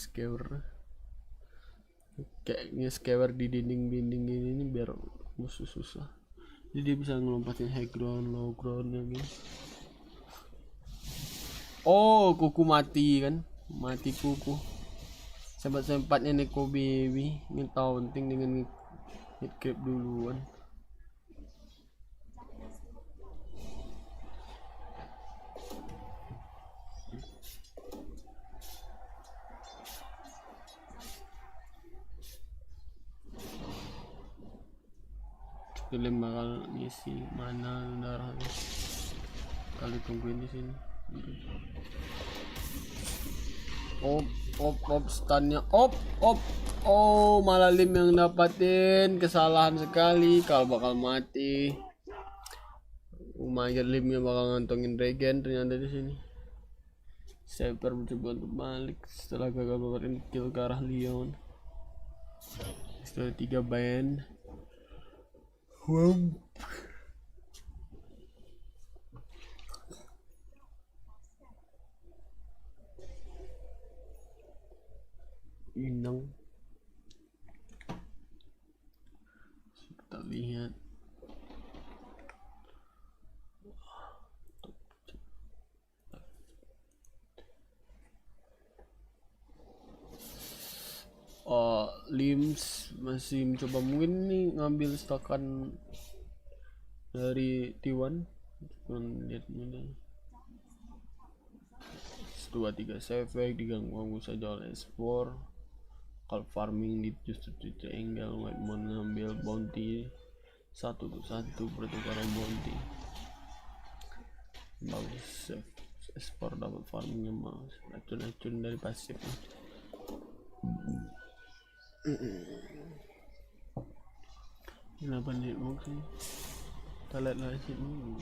Kayaknya skewer di dinding ini biar musuh susah. Jadi dia bisa ngelompatin high ground, low ground ya guys. Oh, kuku mati kan? Mati kuku. Sempat-sempatnya Neko Baby nge-taunting dengan hit creep duluan. Film bakal ngisi mana darahnya. Kali tungguin di sini. Stunnya oh, malah Lim yang dapatin. Kesalahan sekali, kalau bakal mati. Lumayan Limnya bakal ngantongin regen ternyata di sini. Saber mencoba untuk balik setelah gagal memberikan kill ke arah Leon. Setelah 3 band. Inang. Kita lihat. Lims masih mencoba mungkin nih ngambil stakan dari T1. Lihat ini 2-3 save diganggu saja oleh S4. Kalau farming di justru di triangle, White mau ngambil bounty 1-1 pertukaran bounty. Bagus, Espor dapat farmingnya mas, racun-racun dari pasif. Kenapa nih sih? Kita lihat asid nih.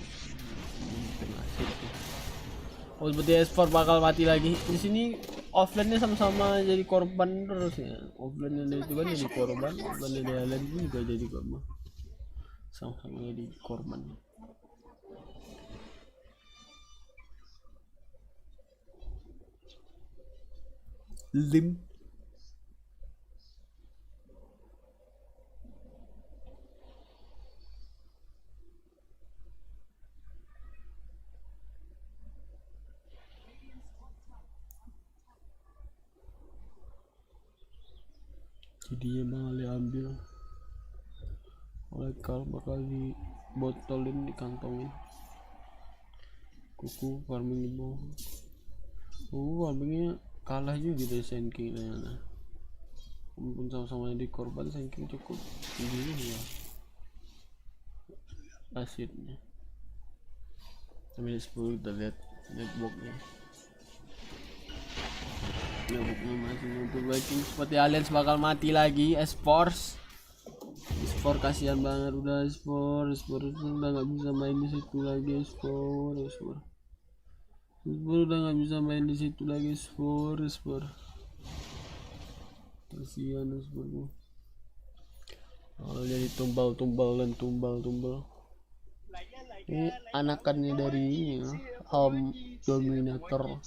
Oh seperti Espor bakal mati lagi. Di sini offline-nya sama-sama jadi korban terus ya. Offline-nya dari itu kan jadi korban, offline-nya dari lain juga jadi korban. Sama-sama jadi korban. Lim. Jadi bakal diambil oleh Kal, bakal dibotolin, dikantongin. Kuku farming di bawah. Farmingnya kalah juga dari Senking ternyata. Walaupun sama-sama di korban, Senking cukup tinggi ya asidnya. Sampai 10 kita lihat networknya. Networknya masih untuk Viking, seperti Alliance bakal mati lagi. Espor kasihan banget udah. Espor udah nggak bisa main di situ lagi. Espor udah nggak bisa main di situ lagi. Espor kasihan Espor. Kalau jadi tumbal. Ini anakannya dari ini ya, Home Dominator.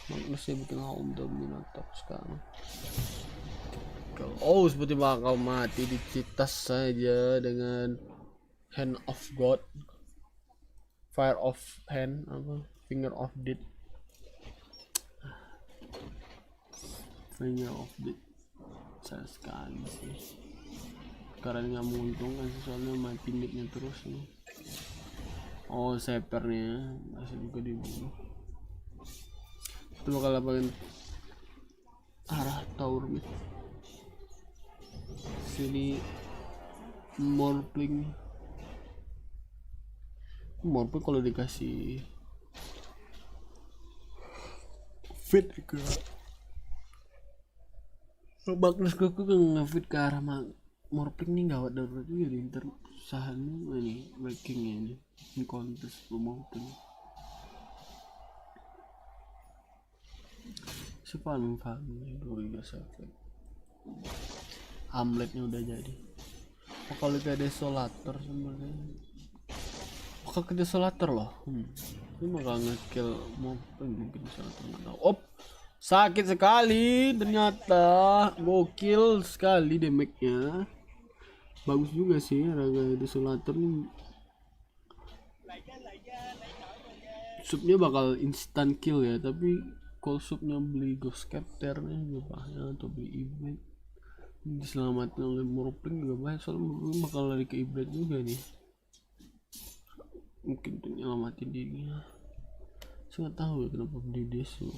Magnusnya bikin Home Dominator sekarang. Oh seperti bakal mati dicitas saja dengan Hand of God, Fire of Hand, Finger of Death, Finger of Death. Sayang sekali sih, karena nggak menguntungkan sih, soalnya mati midnya terus nih. Oh sepernya masih juga dibunuh. Itu bakal lapangan arah tower mid. Sini Morpling kalau dikasih fit ke Magnus Goku kan ngefit ke arah Morpling nih, gawat darurat juga di Inter. Sahannya ini Vikingnya ini kontes Morpling. Farming dulu efek. Hamletnya udah jadi. Kalau ke desolator sebenarnya. Ke desolator loh. Ini bakal nge-kill mungkin desolator nggak tahu. Op, sakit sekali ternyata. Gokil sekali damage-nya. Bagus juga sih raga desolator nih. Subnya bakal instant kill ya, tapi kalau subnya beli ghost capture nya juga bahaya, atau beli event diselamatkan oleh Morpling juga bahaya, soalnya Morpling bakal lari ke ibret juga nih, mungkin untuk nyelamatin dirinya. Saya nggak tahu ya kenapa beli desu,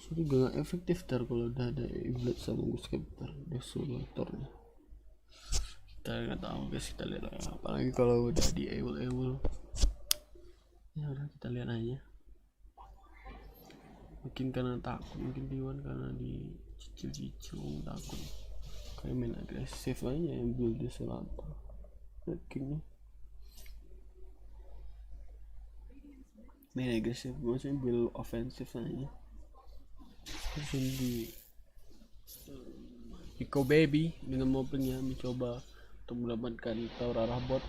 soalnya gak efektif kalau udah ada ibret sama ghost capture desolatornya. Kita nggak tahu guys, kita lihat lah, apalagi kalau udah di ewel ya udah kita lihat aja. Mungkin karena takut, mungkin Diwan karena dicicil takut, kayak main agresif aja yang build desolator. Kayaknya main agresif, maksudnya build offensif aja. Terus di Pico Baby dengan mobilnya mencoba untuk mendapatkan tower arah bot.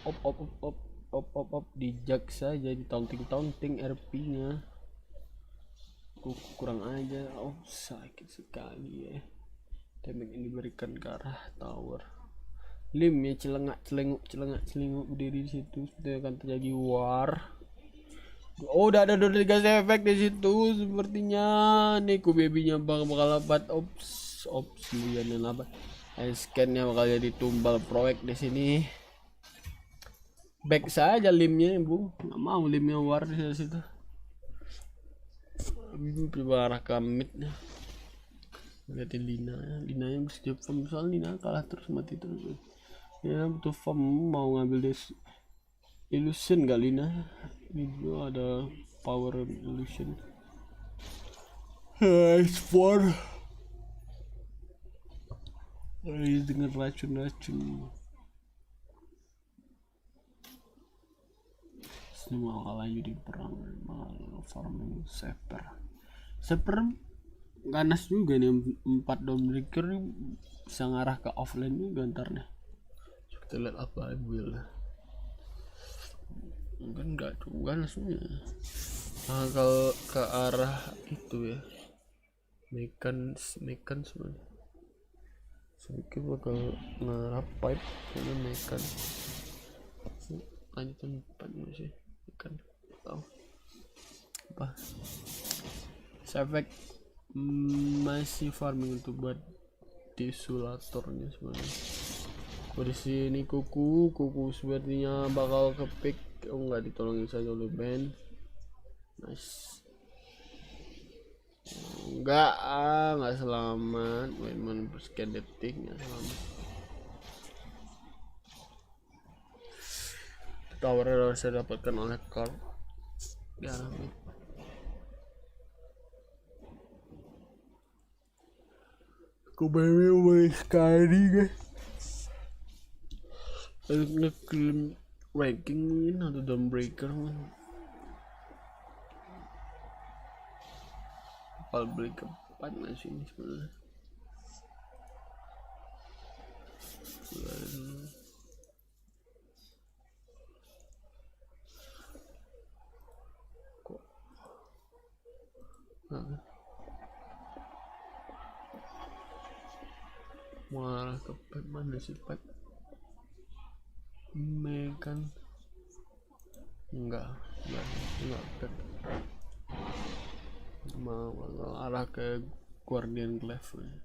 Op di jag saja, di taunting RP nya kurang aja. Oh sakit sekali ya, damage yang diberikan ke arah tower. Lim ya celengak berdiri di situ, seperti akan terjadi war. Oh udah ada gas efek di situ sepertinya. Nih babynya bakal dapat ops kemudian apa scan-nya bakal jadi tumbal proyek di sini. Back saja limnya bu, nggak mau limnya war di situ. Coba arah ke mid, Liatin Lina ya. Lina yang bersedia farm, soal Lina kalah terus mati terus ya. Butuh farm, mau ngambil illusion gak Lina? Ini ada power illusion. S4 dengan racun-racun. Semua kalah di perang, malah farming Saper ganas juga nih, 4 downbreaker bisa ngarah ke offline juga ntar nih. Kita lihat apa build kan nggak juga ganas nih. Nah, kalau ke arah itu ya mekan semuanya sedikit bakal ngarah pipe karena mekan lanjutan 4 masih mekan tahu apa Savek masih farming untuk buat desolatornya sebenarnya. Di sini kuku sepertinya bakal kepick. Oh nggak, ditolongin saja oleh Ben. Nice. Nggak selamat. Main sekian detik nggak selamat. Tower harus saya dapatkan oleh Carl. Ya. Aku main sekali guys. Ngeklaim ranking mungkin atau downbreaker man. Bakal beli keempat masih ini sebenarnya. Kok malah kepet mana sih pet mekan enggak pet mau arah ke Guardian Glaive ya.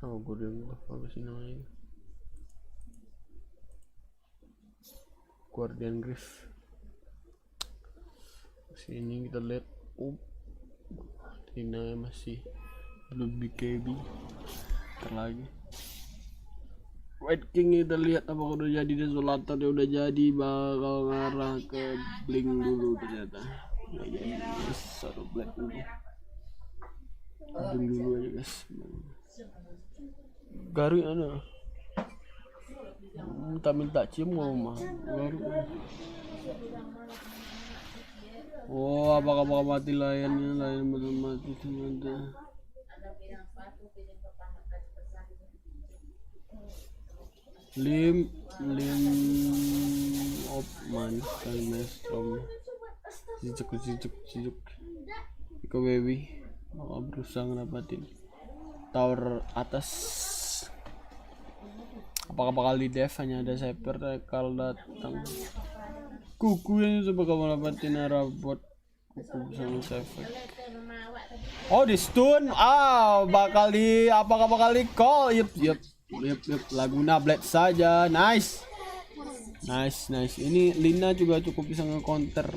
Oh Guardian Glaive apa sih namanya, Guardian Griff. Sini kita lihat Tina masih belum BKB lagi. White King kita lihat apakah udah jadi desolator, dia udah jadi, bakal ngarah ke blink dulu ternyata udah jadi. Satu black dulu, blink dulu aja guys. Garuk ada minta cium mau garuk. Oh apakah mati layannya, layan belum mati ternyata. Lim op man kan maestro cijuk Iko baby mau berusaha ngerapatin tower atas. Apakah bakal di dev, hanya ada Saper kalau datang kuku yang coba kamu dapatin arah bot kuku sama Saper. Oh di stun, bakal di apakah bakal di call? Yep Laguna Blade saja. Nice. Ini Lina juga cukup bisa nge-counter.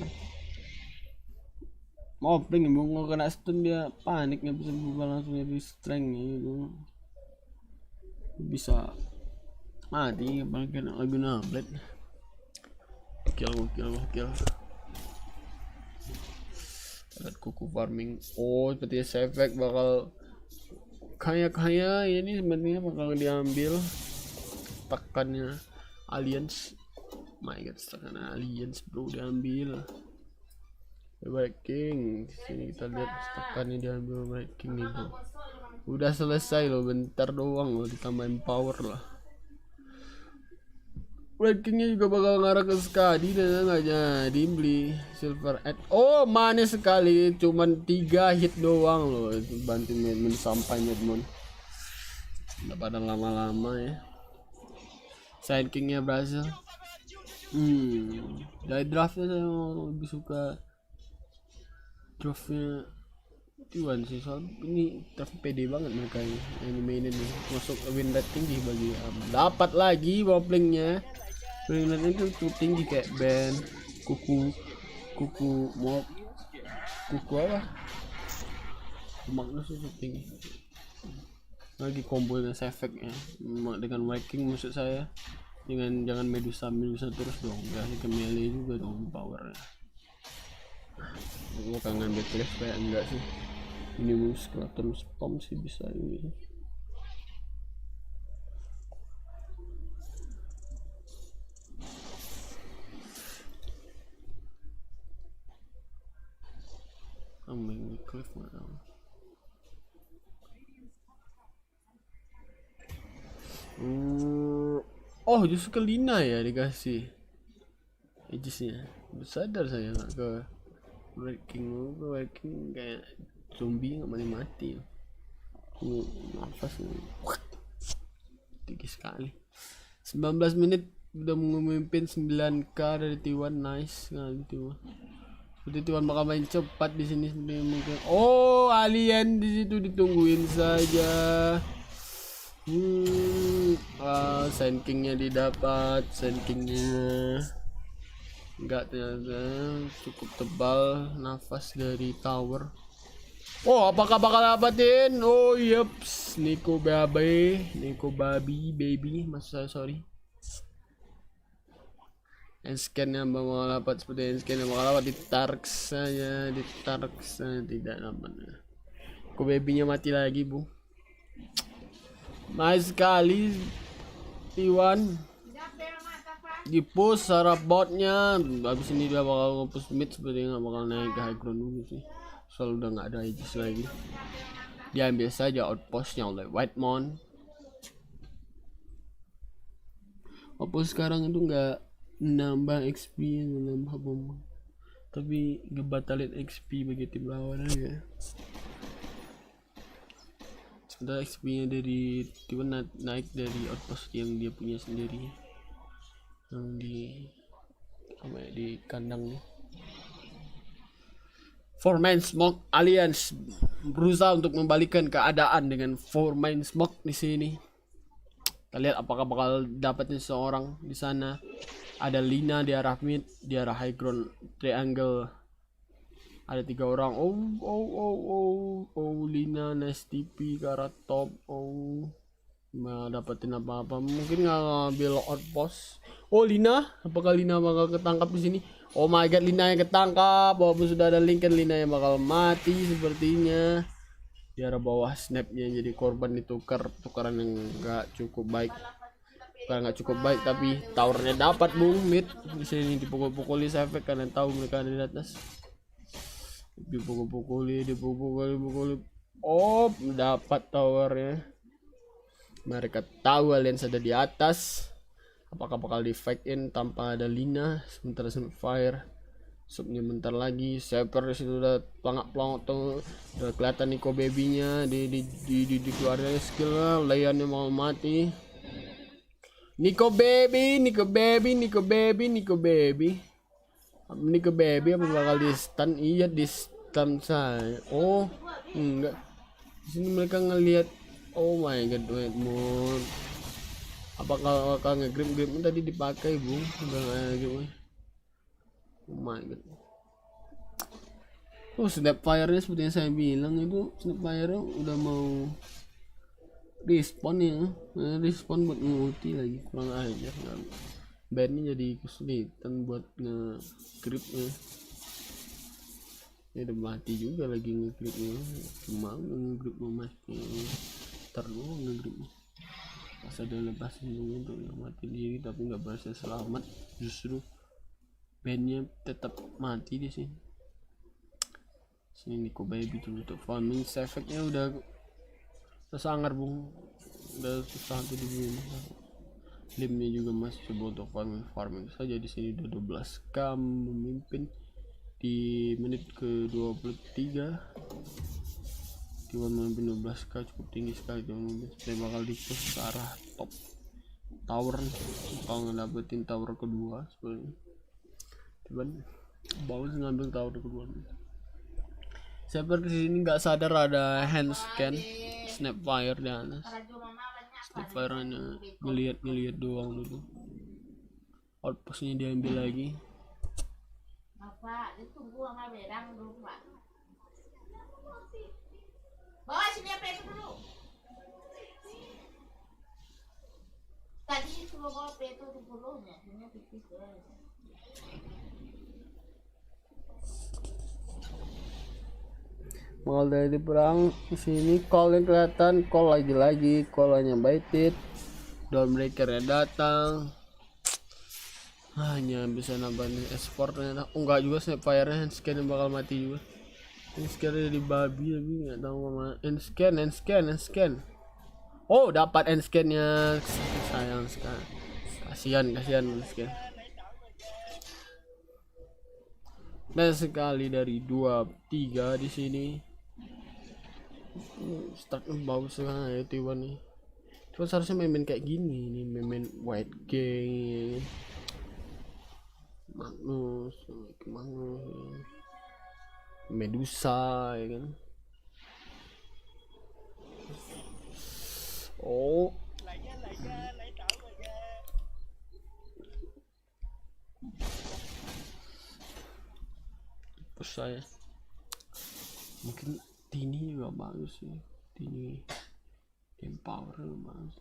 Mau pengen mau kena stun dia panik, nggak bisa berubah langsung jadi strength gitu. Bisa mati apalagi kena Laguna Blade. Kill. Lihat kuku farming. Oh sepertinya Savek bakal kaya ini sebenarnya bakal diambil tekannya Alliance. My god, tekan Alliance bro diambil. White King sini kita lihat tekannya diambil White King nih bro. Udah selesai loh, bentar doang loh, ditambahin power lah. White Kingnya juga bakal ngarah ke Skadi dan nggak jadi beli Silver Edge. Oh manis sekali, cuman 3 hit doang loh, bantu Medmon sampai Medmon. Nggak pada lama-lama ya. Side Kingnya berhasil. Dari draftnya saya lebih suka draftnya Tuan sih, soal ini draft pede banget mereka ini mainin nih, masuk win rate tinggi bagi dapat lagi wobblingnya. Win rate itu cukup tinggi kayak band kuku mob kuku apa Magnus itu tinggi. lagi combo dengan efeknya dengan Viking maksud saya, jangan Medusa terus dong, kasih ke melee juga dong powernya. Gua kangen backlash kayak enggak sih, ini skeleton spam sih bisa ini. Main cliff mana? Oh justru ke Lina ya dikasih agesnya. Sadar saya nggak ke breaking kayak zombie nggak mati. Nafas tinggi sekali. 19 menit udah memimpin 9k dari T1, nice sekali T1. Seperti T1 bakal main cepat di sini mungkin. Oh alien di situ ditungguin saja. Sand Kingnya didapat, Sand Kingnya enggak, ternyata cukup tebal nafas dari tower. Oh apakah bakal dapatin? Oh yeps, Nico baby maksud saya, sorry. Scan yang bakal dapat seperti scan yang bakal dapat ditarik saja tidak dapat. Nico baby-nya mati lagi bu. Nice sekali T1 di push sarap botnya. Habis ini dia bakal nge-push mid, sepertinya nggak bakal naik ke high ground dulu sih, soalnya udah nggak ada aegis lagi. Diambil saja outpostnya oleh Whitemon. Outpost sekarang itu nggak nambah XP, nambah bom, tapi ngebatalin XP bagi tim lawan aja. Sementara XP-nya dari tiba naik dari outpost yang dia punya sendiri, yang di di kandangnya. 4-man smoke Alliance berusaha untuk membalikan keadaan dengan 4-man smoke di sini. Kita lihat apakah bakal dapatin seorang di sana. Ada Lina di arah mid, di arah high ground triangle. Ada 3 orang. Oh Lina nice TP ke arah top. Nggak dapetin apa-apa, mungkin nggak ngambil outpost. Oh Lina, apakah Lina bakal ketangkap di sini? Oh my god, Lina yang ketangkap. Walaupun sudah ada link, kan Lina yang bakal mati sepertinya. Di arah bawah snapnya jadi korban tukaran yang nggak cukup baik. Nggak cukup baik, tapi towernya dapat bung mid di sini. Dipukul-pukuli efek, kalian tahu mereka ada di atas. Dipukul-pukuli. Oh dapat towernya. Mereka tahu Alliance ada di atas. Apakah bakal di fake in tanpa ada Lina? Sementara fire subnya bentar lagi. Saper disitu udah pelangak-pelangak tuh. Udah kelihatan Nico baby-nya di keluarnya skill. Layannya mau mati. Nico baby apa bakal di stun? Iya di stun saya. Oh enggak, di sini mereka ngelihat. Oh my god, Whitemon. Apakah nge-grip tadi dipakai bung? Udah nge-grip. Oh my god. Oh snapfire-nya seperti yang saya bilang itu, snapfire-nya udah mau respawn ya. Respawn buat nge-ulti lagi, kurang aja. Bandnya jadi kesulitan buat nge-gripnya. Ini udah mati juga lagi nge-gripnya. Cuma nge-grip mau mati. Terus nge-gripnya. Pas ada lepasin dulu untuk mati diri, tapi nggak berhasil selamat. Justru bandnya tetap mati di sini. Sini Nico baby dulu untuk farming. Efeknya udah sangar bung, udah susah tuh di sini. Limnya juga masih coba untuk farming saja di sini. Udah 12k memimpin di menit ke 23. T1 memimpin 12k, cukup tinggi sekali. Saya bakal di-push ke arah top tower kalau ngedapetin tower kedua sebenarnya. Cuman bagus ngambil tower kedua. Saya di sini nggak sadar ada hand scan snapfire di atas. Snapfire hanya ngelihat doang dulu. Outpostnya diambil lagi. Bawa sini apa itu dulu? Mau dari perang di sini call yang kelihatan, call lagi call-nya baited. Dawnbreaker datang. Hanya bisa nambahin export ternyata. Oh enggak juga, snapfire-nya handscan yang bakal mati juga. Handscan di babi tapi nggak tahu mana. Handscan. Oh dapat handscan-nya. Sayang sekali. Kasihan handscan. Dan sekali dari 2-3 di sini. Start bagus sekali ya T1 nih. Cuma seharusnya main kayak gini nih, main white gang. Magnus Medusa ya kan. Oh terus saya mungkin Tini juga bagus sih, Tini game power bagus.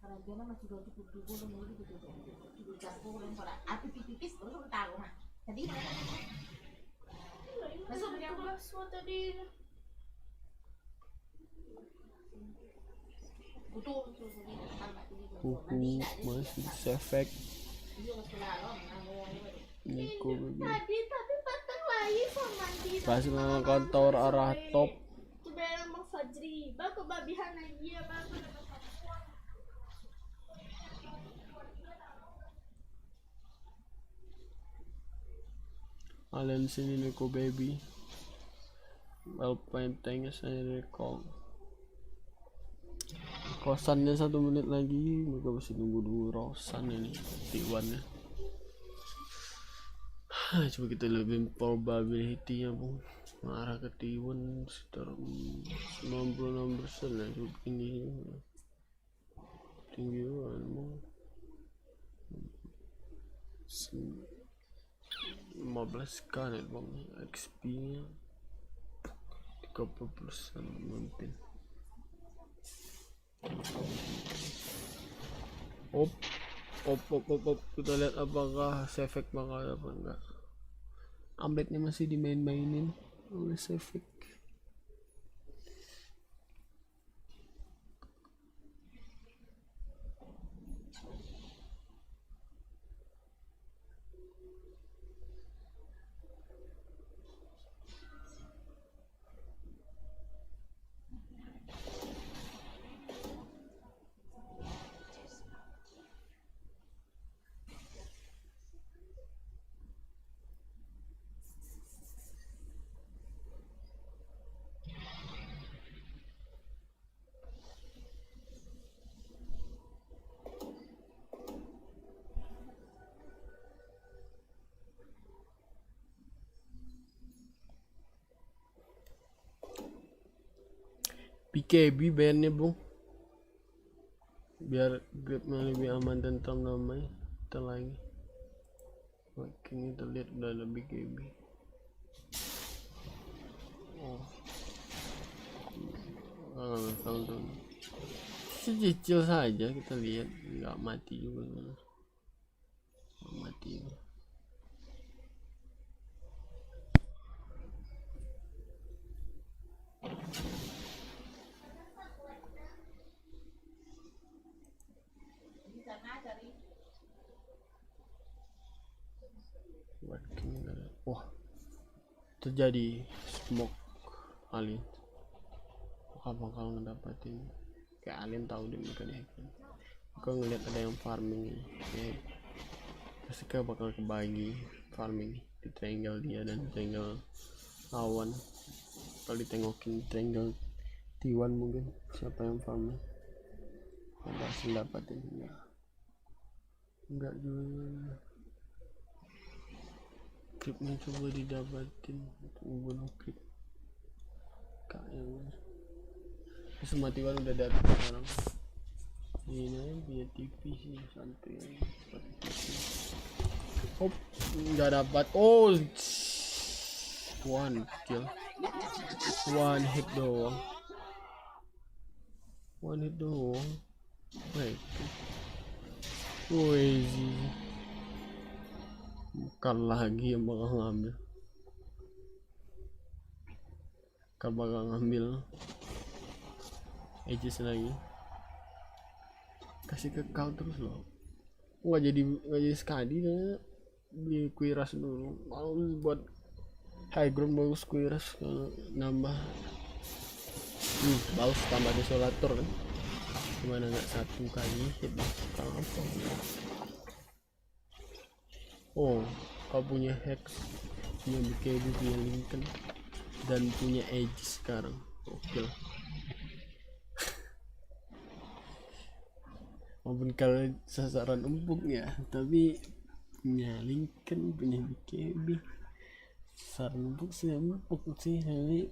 Karena dia masih 27 gitu campur dan pada api pipis terus tahu mah. Tadi masuk yang semua tadi. Kuku masih efek Niko baby. Tapi patang lagi sama mandi. Kasih mengangkat tower arah top. Coba emang Fajri, baku babihan aja baku. Kalian sini Niko baby. Alpine tanknya saya recall. Rosannya 1 menit lagi, mereka masih nunggu dulu Rosan ini T1 nya. Coba kita lebih probability nya bung, mengarah ke T1 sekitar 96% ya. Cukup tinggi banget bung. 15k net bang, XP nya 30% mungkin. Op, kita lihat apakah Sefek bakal apa enggak. Update-nya masih dimain-mainin oleh Sefek. PKB bandnya bung, biar gripnya lebih aman dan ternamai. Kita lagi makin kita lihat udah ada PKB. Oh tahun secicil saja, kita lihat nggak mati juga, nggak mati juga. Wah, terjadi smoke alien. Apa bakal ngedapatin kayak alien tahu deh mereka deh. Aku ngeliat ada yang farming nih. Ya, pasti kayak bakal kebagi farming di triangle dia dan triangle lawan. Kalau ditengokin triangle T1 mungkin siapa yang farming? Ada hasil dapatin enggak juga. Creepnya coba didapatin, bunuh creep kayaknya. Semua T1 udah datang sekarang. Ini aja dia TV sih, santai aja. Hop, nggak dapat. Oh, one kill, one hit doang. Wait, Woi, bukan lagi yang bakal ngambil. Kan bakal ngambil Aegis lagi. Kasih ke kau terus loh. Nggak jadi sekali ya. Di kuiras dulu. Mau buat high ground bagus kuiras kalau nambah. Bagus tambah desolator kan. Gimana nggak satu kali hit apa? Oh, kau punya Hex, punya BKB, punya Lincoln, dan punya Aegis sekarang. Oke lah. Walaupun kalau sasaran empuk ya, tapi punya Lincoln, punya BKB, sasaran empuk sih empuk sih, tapi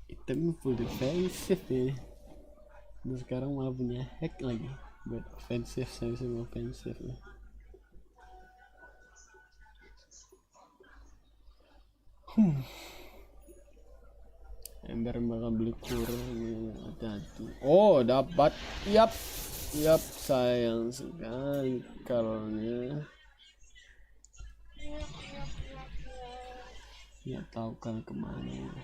item full defensive ya. Dan sekarang malah punya hack lagi buat offensive, saya semua offensive ya. Ember bakal beli kurang, hati-hati. Oh, dapat. Yap, sayang sekali kalnya. Ya tahu kan kemana.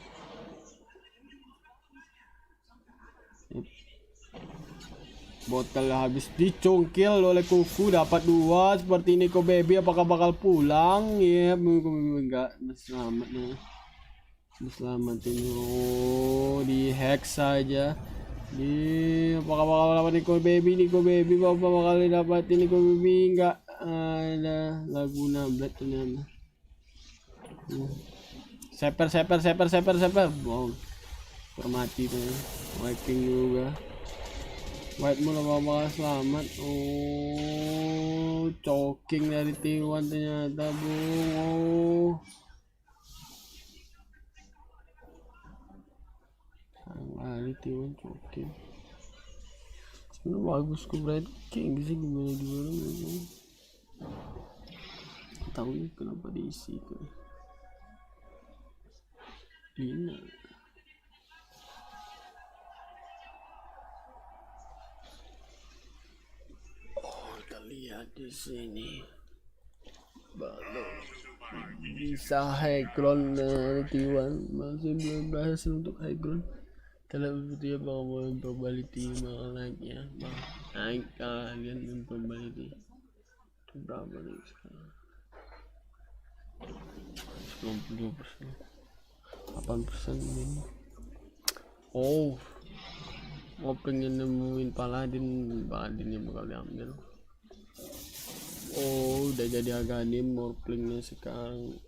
Botol habis dicungkil oleh kuku, dapat 2 seperti ini. Ko baby apakah bakal pulang? Ya, enggak, selamat nih. Selamat ini. Oh, di hack saja. Apakah bakal dapat Nico baby bapak bakal dapatin Nico baby? Enggak ada Laguna Blade ternyata. Seper. Wow. Permati tuh. Wiping juga. White mula bakal selamat. Oh, choking dari T1 ternyata, Bung. Oh. Kali T1 choking. Sebenarnya bagus ke Bright King sih, gimana tahu nih kenapa diisi tuh. Lina. Kita lihat di sini belum bisa high ground dari T1, masih belum berhasil untuk high ground. Kalau dia mau probability lagi ya, naik kalian probability itu berapa nih sekarang? 92%, 8% ini. Oh, mau pengen nemuin Paladin yang bakal diambil. Oh, udah jadi Aganim, morplingnya sekarang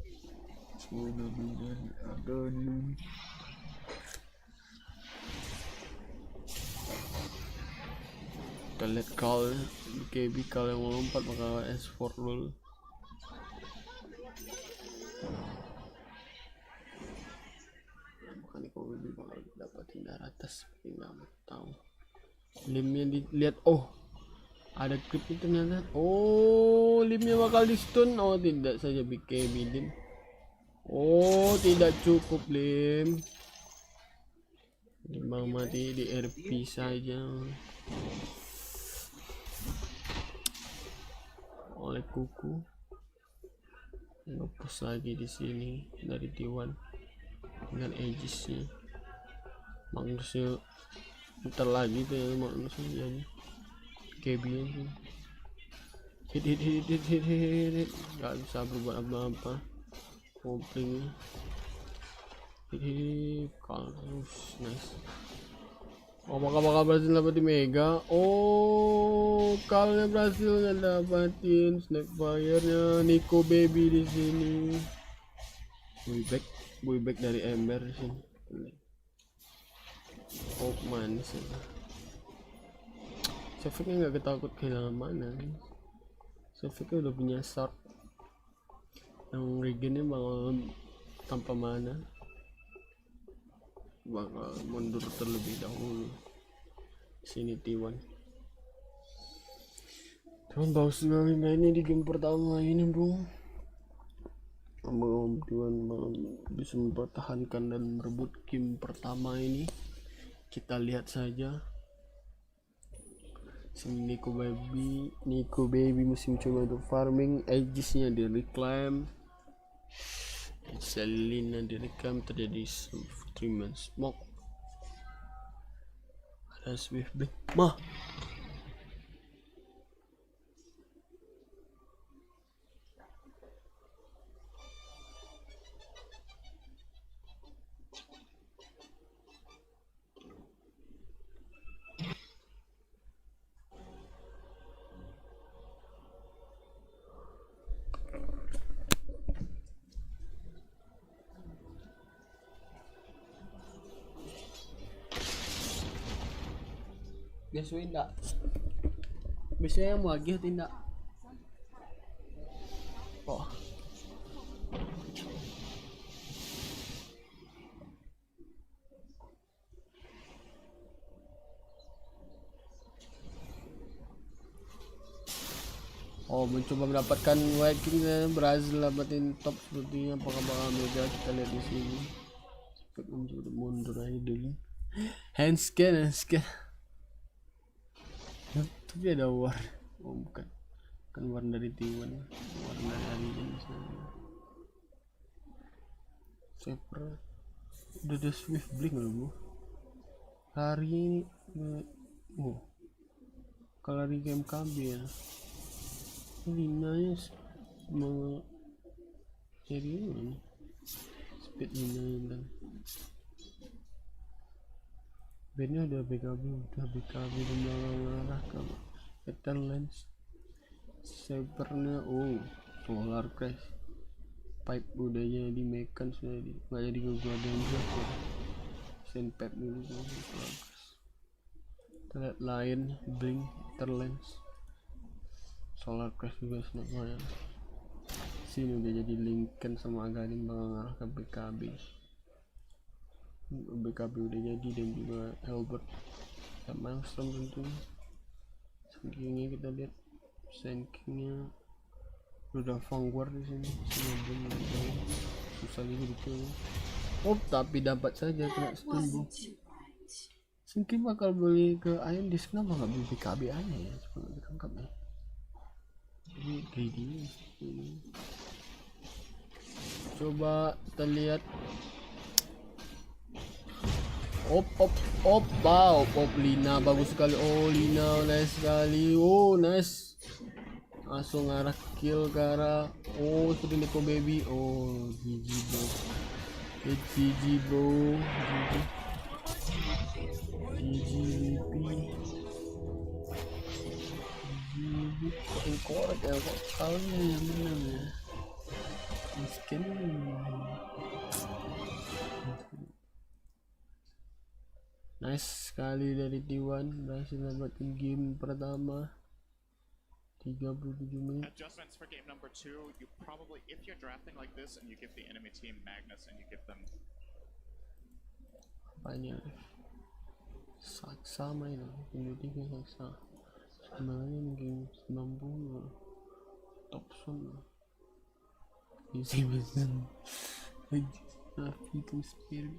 sudah menjadi Aganim. Kita lihat call KB, kalau yang melompat bakal S4 dulu. Bukan kalau lebih bakal dapatin darah atas, tapi nggak tahu. Limnya dilihat, oh ada creepnya ternyata. Oh, limnya bakal di stun. Oh, tidak saja BKB lim. Oh, tidak cukup lim. Bang mati di RP saja oleh kuku. Ngepus lagi di sini dari T1 dengan Aegisnya. Manusia bentar lagi tuh ya, manusia jadi KB nya hit nggak bisa berbuat apa-apa. Komplingnya hit kalus, nice. Oh, bakal berhasil dapetin Mega. Oh, kalnya berhasil dapetin Snapfire-nya Nico baby di sini. Buyback dari Ember di sini. Oh, manis ya. Sefeknya nggak ketakut kehilangan mana. Sefeknya udah punya shard. Yang regennya bakal tanpa mana. Bakal mundur terlebih dahulu. Sini T1. Cuman bagus sekali mainnya di game pertama ini, Bung. Abang T1 bisa mempertahankan dan merebut game pertama ini. Kita lihat saja Si Nico Baby mesti mencoba untuk farming. Aegis-nya di reclaim. Selina di reclaim, terjadi treatment smoke. Ada Swift Blink. Mah. Guys, tidak. Biasanya yang mau lagi tidak. Oh. Oh, mencoba mendapatkan White King dan berhasil dapatin top sepertinya. Apakah bakal mega, kita lihat di sini. Cepat mundur aja dulu. Handscan. Tapi ada war. Oh, bukan war dari T1, war dari Alien misalnya. Saper udah ada Swift Blink loh bu. Hari ini kalau hari game KB ya Linanya mau jadi ini speed Linanya dan bandnya udah BKB dan mengarah ke Ether Lens. Sabernya Solar Crash pipe udah jadi mekan, sudah nggak jadi gua danger ya. Send pipe dulu Solar Crash. Kita lihat lain Blink Ether Lens. Solar Crash juga lumayan. Sini udah jadi Lincoln sama Aganim bakal ngarah ke BKB. BKB udah jadi dan juga Albert dan Maelstrom tentunya. Sankingnya kita lihat, sankingnya udah Vanguard di sini, susah juga dikill. Tapi dapat saja kena stun. Mungkin bakal beli ke Iron Disc, kenapa nggak beli BKB aja ya, supaya nggak ditangkap ya. Jadi kayak gini. Coba kita lihat. Lina bagus sekali. Lina nice sekali. Nice. Langsung arah kill ke arah. Sudah Nico Baby. GG bro. GG bro. GG korek ya kok kalnya yang menang ya. Miskin. Nice sekali dari T1, berhasil dapatin game pertama 37 menit. Adjustments for game number 2, you probably, if you're drafting like this and you give the enemy team Magnus and you give them apa ini sama ini pendidikan saksa sebenarnya mungkin 90 Thompson isi besan itu spirit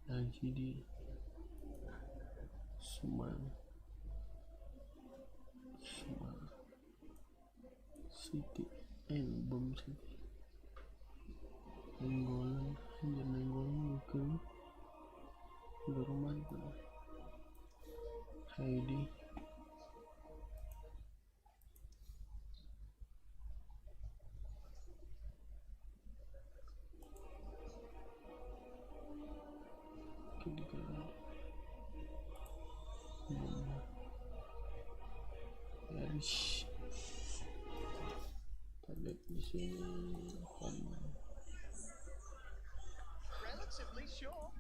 dan CD semua City album City nenggolan ke rumah itu Heidi Relatively sure,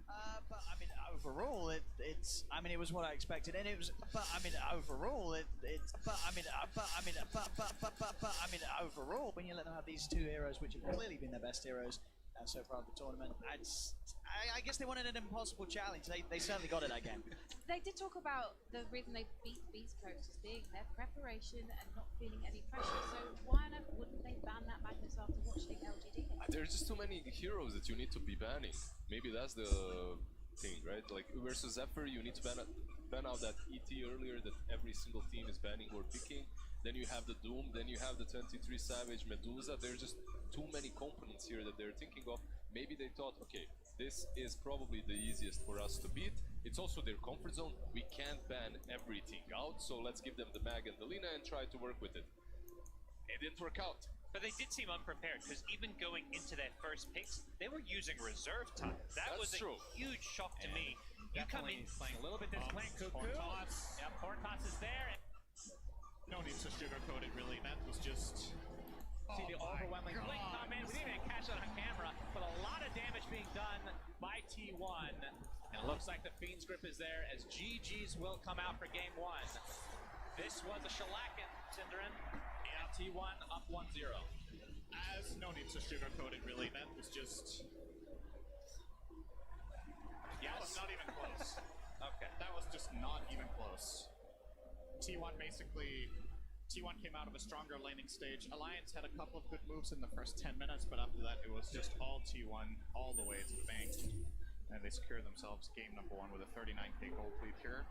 but I mean overall it's I mean it was what I expected, and it was but I mean overall it's but I mean overall when you let them have these two heroes which have clearly been their best heroes, so far of the tournament. I guess they wanted an impossible challenge. They certainly got it that game. They did talk about the reason they beat Beast Coast as being their preparation and not feeling any pressure. So why on earth wouldn't they ban that Magnus after watching LGD? There's just too many heroes that you need to be banning. Maybe that's the thing, right? Like versus Zephyr, you need to ban out that ET earlier that every single team is banning or picking. Then you have the Doom, then you have the 23 Savage Medusa. There's just too many components here that they're thinking of. Maybe they thought, okay, this is probably the easiest for us to beat. It's also their comfort zone. We can't ban everything out, so let's give them the Mag and the Lina and try to work with it. It didn't work out. But they did seem unprepared, because even going into their first picks, they were using reserve time. That was a huge shock to me. You come in playing a little bit disciplined. Cuckoo. Yeah, Portos is there. No need to sugarcoat it, really. That was just... See the overwhelming blink come in. We didn't even catch it on camera, but a lot of damage being done by T1. And it looks like the Fiend's grip is there as GG's will come out for game one. This was a shellacking, Cinderin. Yeah, T1 up 1-0. As no need to sugarcoat it, really. That was just... That was not even close. Okay. That was just not even close. T1 basically... T1 came out of a stronger laning stage. Alliance had a couple of good moves in the first 10 minutes, but after that it was just all T1 all the way to the bank. And they secured themselves game number 1 with a 39k gold lead here.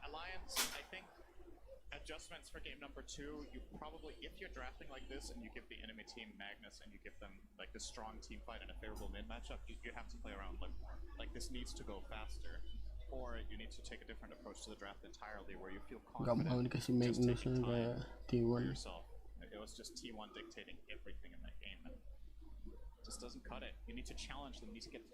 Alliance, I think, adjustments for game number 2, you probably, if you're drafting like this and you give the enemy team Magnus and you give them like this strong team fight and a favorable mid matchup, you have to play around like this needs to go faster. Or you need to take a different approach to the draft entirely, where you feel confident just taking time for yourself. It was just T1 dictating everything in that game, and it just doesn't cut it. You need to challenge them. You need to get.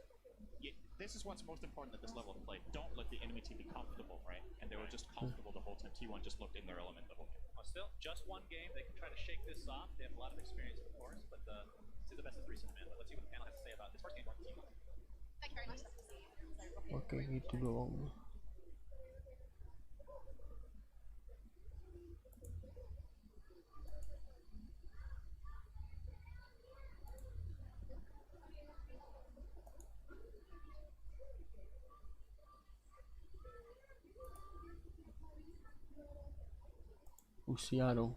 This is what's most important at this level of play. Don't let the enemy team be comfortable, right? And they were just comfortable the whole time. T1 just looked in their element the whole game. Well, still, just one game. They can try to shake this off. They have a lot of experience, of course, but this is the best of 3 man. Let's see what the panel has to say about this first game for T1. Thank you very much. Oke, gitu doang. Usia dong.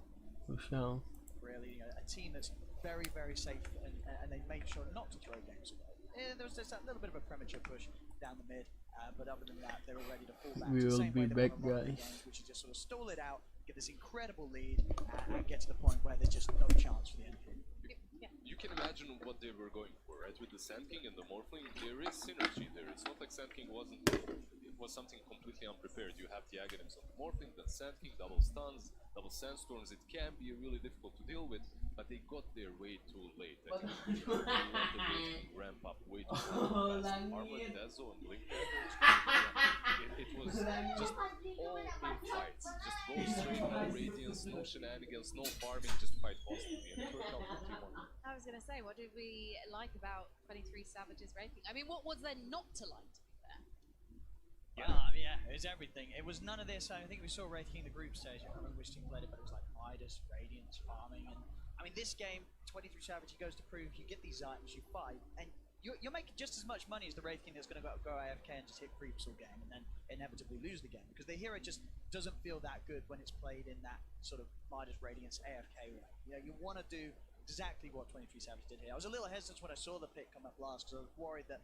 Usia. Really, a team that's very, very safe, and they made sure not to throw games away. There was just a little bit of a premature push down the mid, but other than that, they were ready to fall back. We will be back, guys. Which is just sort of stall it out, get this incredible lead, and get to the point where there's just no chance for the end. You can imagine what they were going for, right? With the Sand King and the Morphling, there is synergy there. It's not like Sand King it was something completely unprepared. You have the Aghanims on the Morphling, then Sand King, double stuns, double sandstorms. It can be really difficult to deal with, but they got there way too late. I think they wanted to ramp up way too fast. Armor, Dazzle, and Blink damage. It was just all in fights. Just go straight, no radiance, no shenanigans, no farming, just fight constantly. And it worked out for T1. I was going to say, what did we like about 23 Savage's raping? I mean, what was there not to like, to be fair? Yeah, it was everything. It was none of this. I think we saw Wraith King the group stage. I can't remember which team played it, but it was like Midas, Radiance, farming. And I mean, this game, 23 Savage, he goes to prove you get these items, you fight, and you're making just as much money as the Wraith King that's going to go AFK and just hit creeps all game and then inevitably lose the game, because the hero just doesn't feel that good when it's played in that sort of Midas, Radiance, AFK way. You know, you want to do exactly what 23 Savage did here. I was a little hesitant when I saw the pick come up last, because I was worried that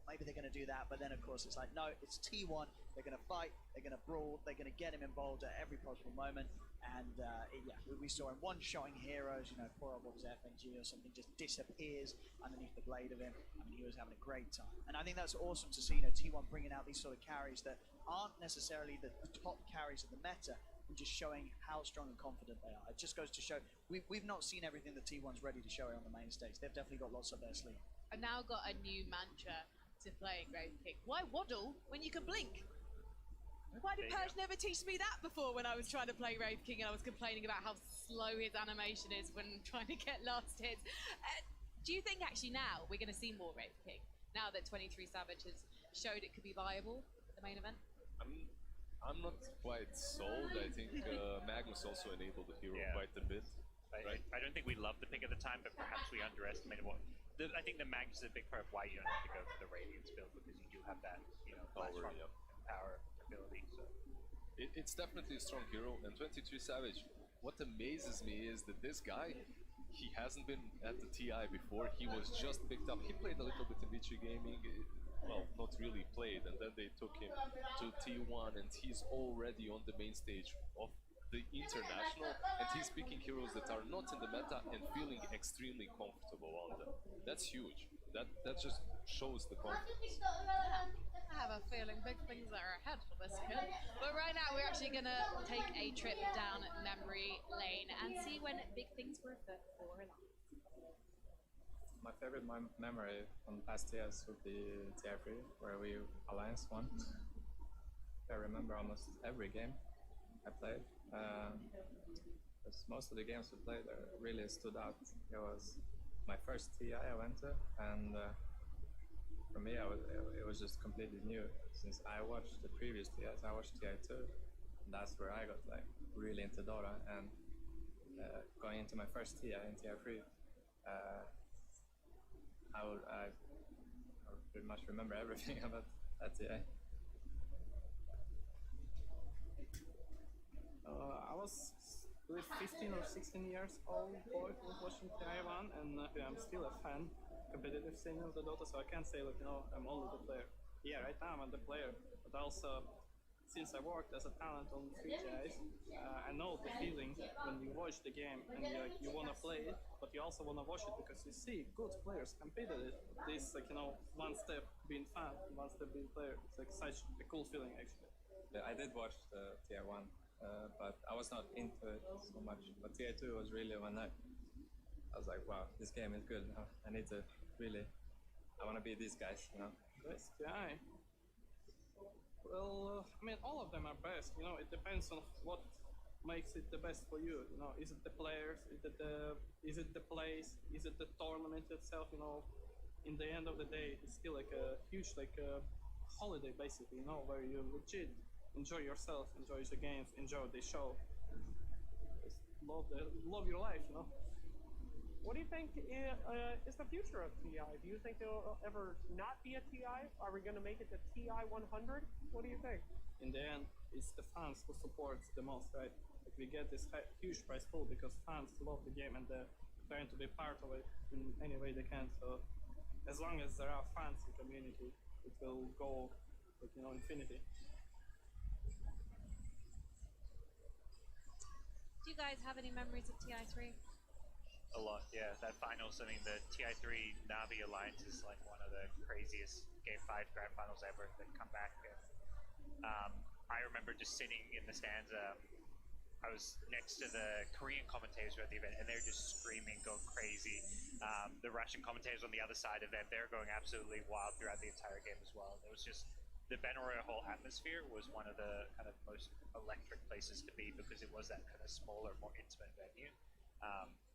maybe they're going to do that, but then of course it's like, no, it's T1, they're going to fight, they're going to brawl, they're going to get him involved at every possible moment, and yeah, we saw him one-shotting heroes, you know, poor old, what was FNG or something, just disappears underneath the blade of him. I mean, he was having a great time, and I think that's awesome to see, you know, T1 bringing out these sort of carries that aren't necessarily the top carries of the meta, and just showing how strong and confident they are. It just goes to show, we've not seen everything that T1's ready to show on the main stage. They've definitely got lots up their sleeve. I've now got a new mantra to playing Wraith King. Why waddle when you can blink? Why did Purge never teach me that before when I was trying to play Wraith King and I was complaining about how slow his animation is when trying to get last hits? Do you think actually now we're going to see more Wraith King? Now that 23 Savage has showed it could be viable at the main event? I'm not quite sold. I think Magnus also enabled the hero quite a bit. I don't think we loved the pick at the time, but perhaps we underestimated what I think the mag is a big part of why you don't have to go for the Radiance build, because you do have that, you know, Power, platform yeah. and power ability. So It's definitely a strong hero, and 22 Savage, what amazes me is that this guy, he hasn't been at the TI before, he was just picked up. He played a little bit in Vici Gaming, well, not really played, and then they took him to T1, and he's already on the main stage of the international, and he's picking heroes that are not in the meta and feeling extremely comfortable on them. That's huge. That just shows the confidence. I have a feeling big things are ahead for this kid. But right now, we're actually going to take a trip down memory lane and see when big things were afoot for Alliance. My favorite memory from past years would be TI3, where we Alliance won. I remember almost every game I played. Because most of the games we played really stood out. It was my first TI I went to, and for me, it was just completely new. Since I watched the previous TIs, I watched TI2, and that's where I got like really into Dota. And going into my first TI in TI3, I pretty much remember everything about that TI. I was 15 or 16 years old boy who was watching TI1, and I'm still a fan, competitive scene of the Dota, so I can't say, like, you know, I'm only the player. Yeah, right now I'm the player, but also, since I worked as a talent on 3 TIs, I know the feeling when you watch the game and you want to play it, but you also want to watch it because you see good players compete at it. This, like, you know, one step being fan, one step being player. It's like such a cool feeling, actually. Yeah, I did watch the TI1, but I was not into it so much. But TI2 was really when I was like, wow, this game is good. I need to really, I want to be these guys, you know. Best TI. Well, I mean, all of them are best. You know, it depends on what makes it the best for you. You know, is it the players? Is it the place? Is it the tournament itself? You know, in the end of the day, it's still like a huge, like a holiday, basically. You know, where you legit enjoy yourself, enjoy the games, enjoy the show. Just love your life. You know. What do you think is the future of TI? Do you think it'll ever not be a TI? Are we going to make it to TI 100? What do you think? In the end, it's the fans who support the most, right? Like, we get this huge prize pool because fans love the game and they're trying to be part of it in any way they can. So as long as there are fans in the community, it will go, like, you know, infinity. Do you guys have any memories of TI3? a lot, yeah. That finals, I mean, the TI3 Navi Alliance is like one of the craziest Game 5 Grand Finals ever that come back. And, I remember just sitting in the stands. I was next to the Korean commentators at the event, and they're just screaming, going crazy. The Russian commentators on the other side of them, they're going absolutely wild throughout the entire game as well. It was just, the Benaroya Hall atmosphere was one of the kind of most electric places to be because it was that kind of smaller, more intimate venue.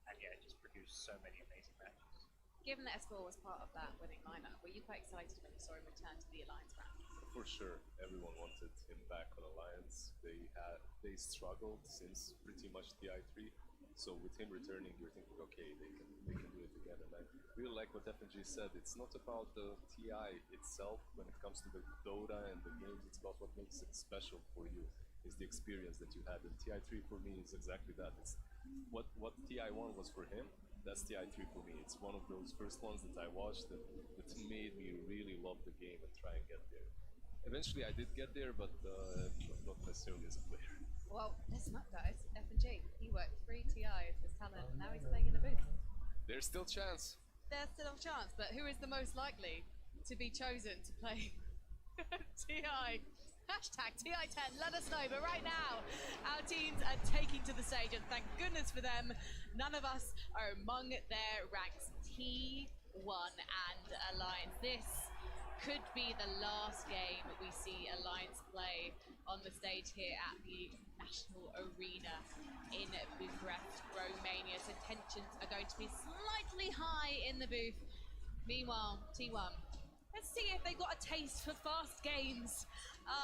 And yeah, it just produced so many amazing matches. Given that Escort was part of that winning lineup, were you quite excited when you saw him return to the Alliance round? For sure, everyone wanted him back on Alliance. They struggled since pretty much TI3, so with him returning, you're thinking, okay, they can do it again. And I really like what FNG said. It's not about the TI itself when it comes to the Dota and the games. It's about what makes it special for you. Is the experience that you had. And TI3 for me is exactly that. It's what TI1 was for him. That's TI3 for me. It's one of those first ones that I watched that made me really love the game and try and get there. Eventually I did get there, but not necessarily as a player. Well, listen up guys, F&G, he worked 3 TIs as talent, and now he's playing in the booth. There's still chance. There's still a chance, but who is the most likely to be chosen to play TI? Hashtag TI10, let us know. But right now, our teams are taking to the stage, and thank goodness for them, none of us are among their ranks. T1 and Alliance. This could be the last game we see Alliance play on the stage here at the National Arena in Bucharest, Romania. So tensions are going to be slightly high in the booth. Meanwhile, T1, let's see if they got a taste for fast games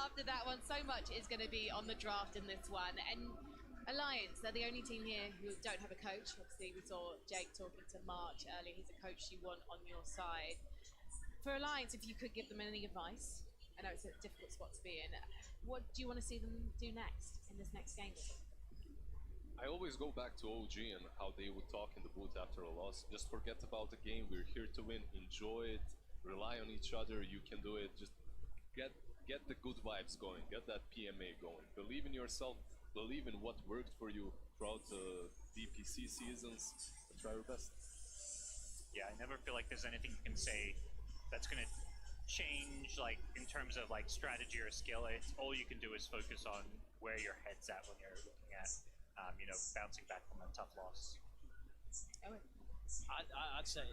after that one. So much is going to be on the draft in this one. And Alliance, they're the only team here who don't have a coach. Obviously, we saw Jake talking to March earlier. He's a coach you want on your side. For Alliance, if you could give them any advice, I know it's a difficult spot to be in. What do you want to see them do next in this next game? I always go back to OG and how they would talk in the booth after a loss. Just forget about the game. We're here to win. Enjoy it. Rely on each other. You can do it. Just get the good vibes going. Get that PMA going. Believe in yourself. Believe in what worked for you throughout the DPC seasons. And try your best. Yeah, I never feel like there's anything you can say that's going to change, like, in terms of, like, strategy or skill. It's all you can do is focus on where your head's at when you're looking at, you know, bouncing back from a tough loss. I'd say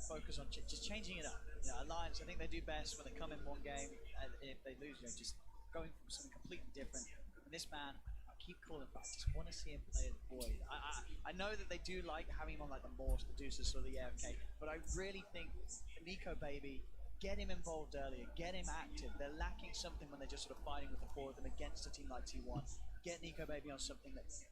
focus on just changing it up. You know, Alliance, I think they do best when they come in one game, and if they lose, you know, just going for something completely different. And this man, I keep calling back. I just want to see him play as Void. I know that they do like having him on like the Morse, the Deuces, or the AFK, but I really think Nico Baby, get him involved earlier, get him active. They're lacking something when they're just sort of fighting with the four of them against a team like T1. Get Nico Baby on something that's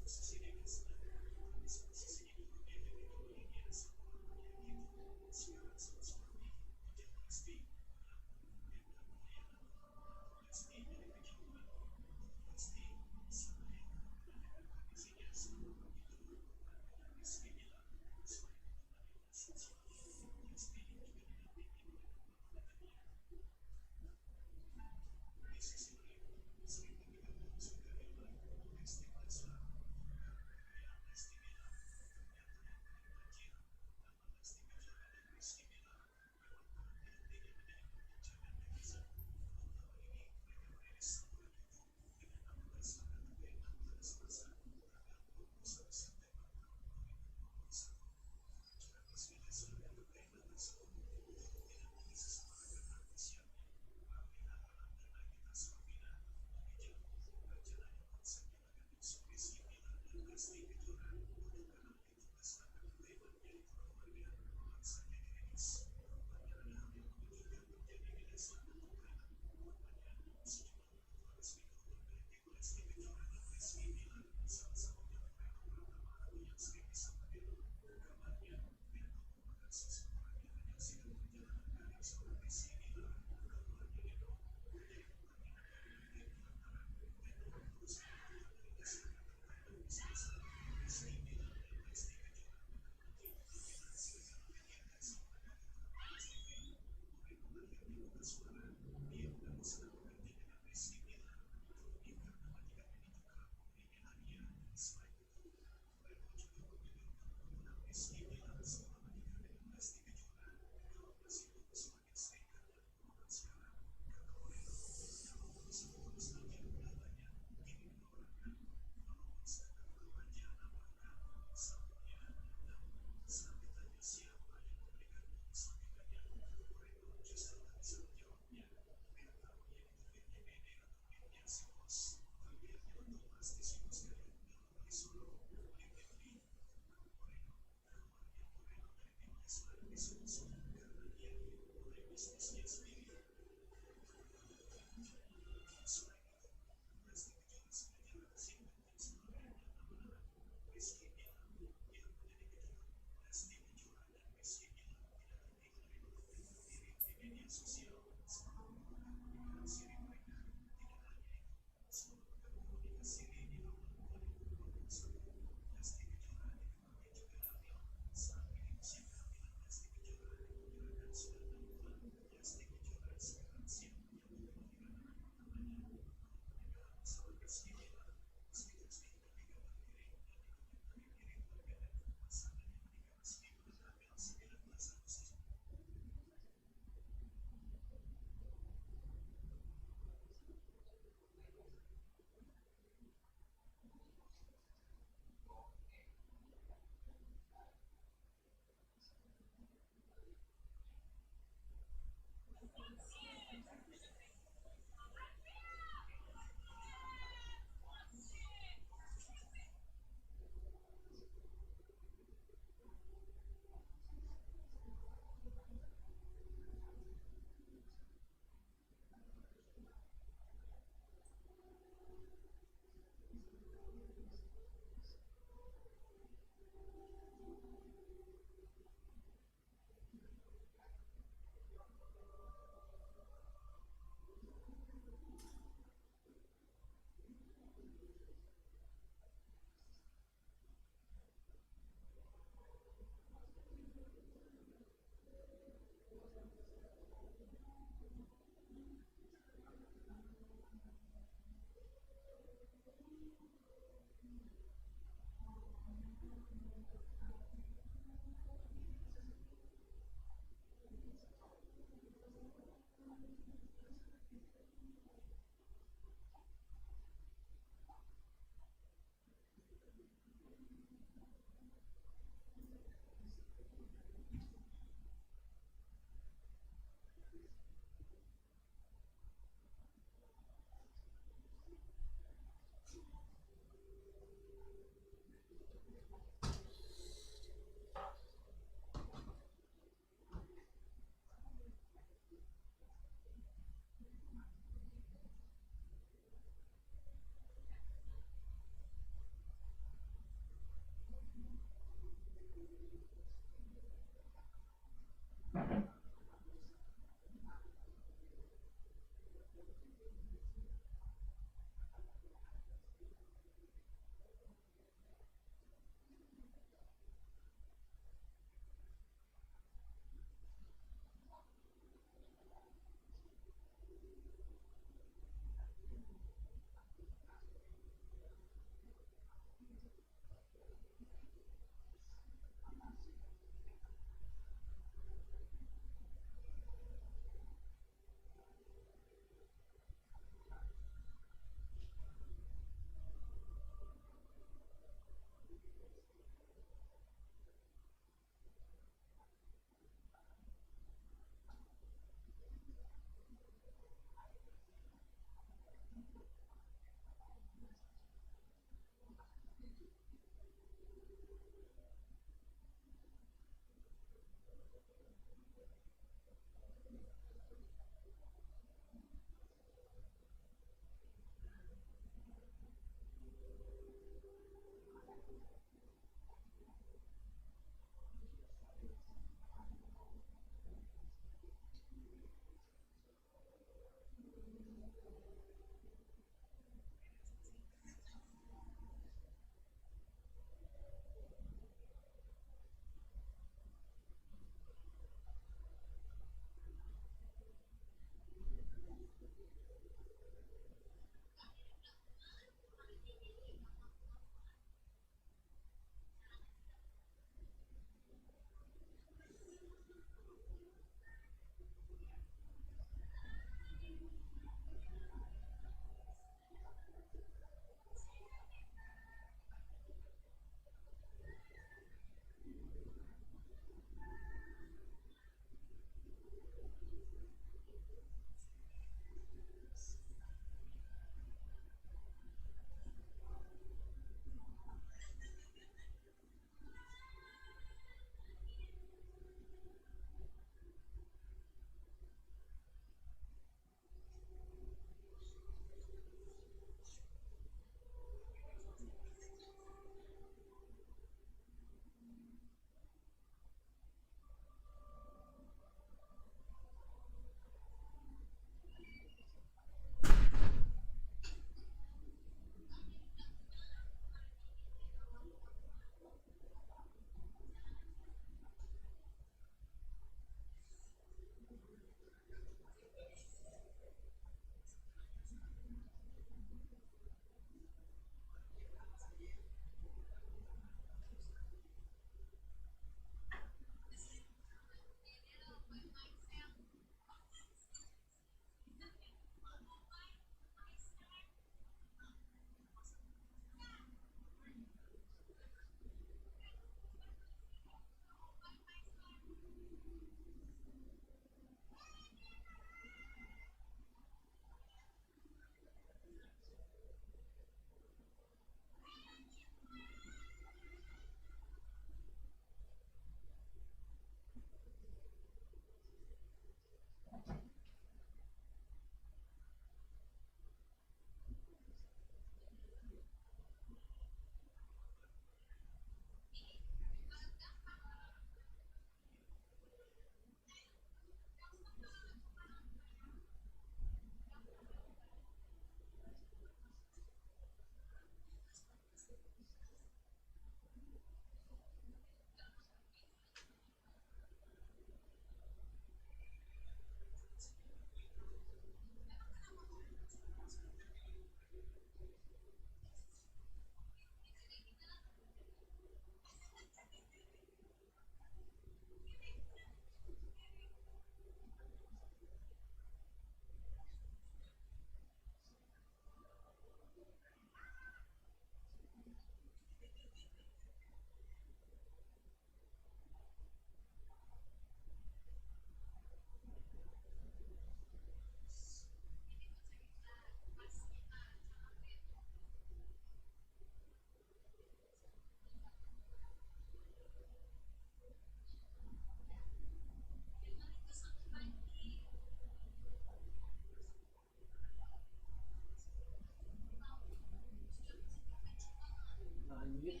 Langit,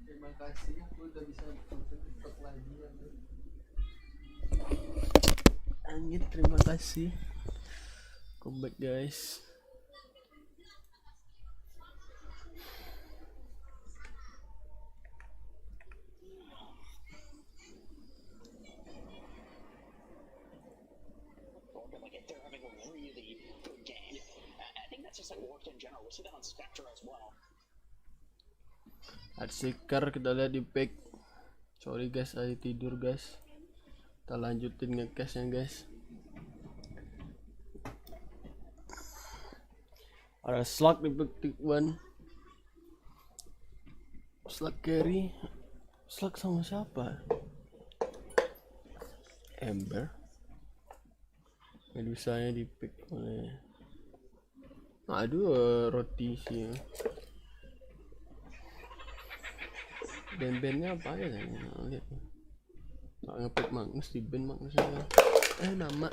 terima kasih udah bisa nonton TikTok lagi ya. Langit, terima kasih. Comeback guys. Like they're having a really good game. I think that's just like worked in general. We see that on Spectre as well. Adseeker kita lihat di pick. Sorry guys, saya tidur guys. Kita lanjutin ngecashnya guys. Ada slug di pick 1. Slug carry. Slug sama siapa? Ember. Medusanya di pick oleh. Aduh, roti sih. Band-bandnya apa aja ya? Lihat. Nggak ngepick Magnus di band Magnusnya. Nama.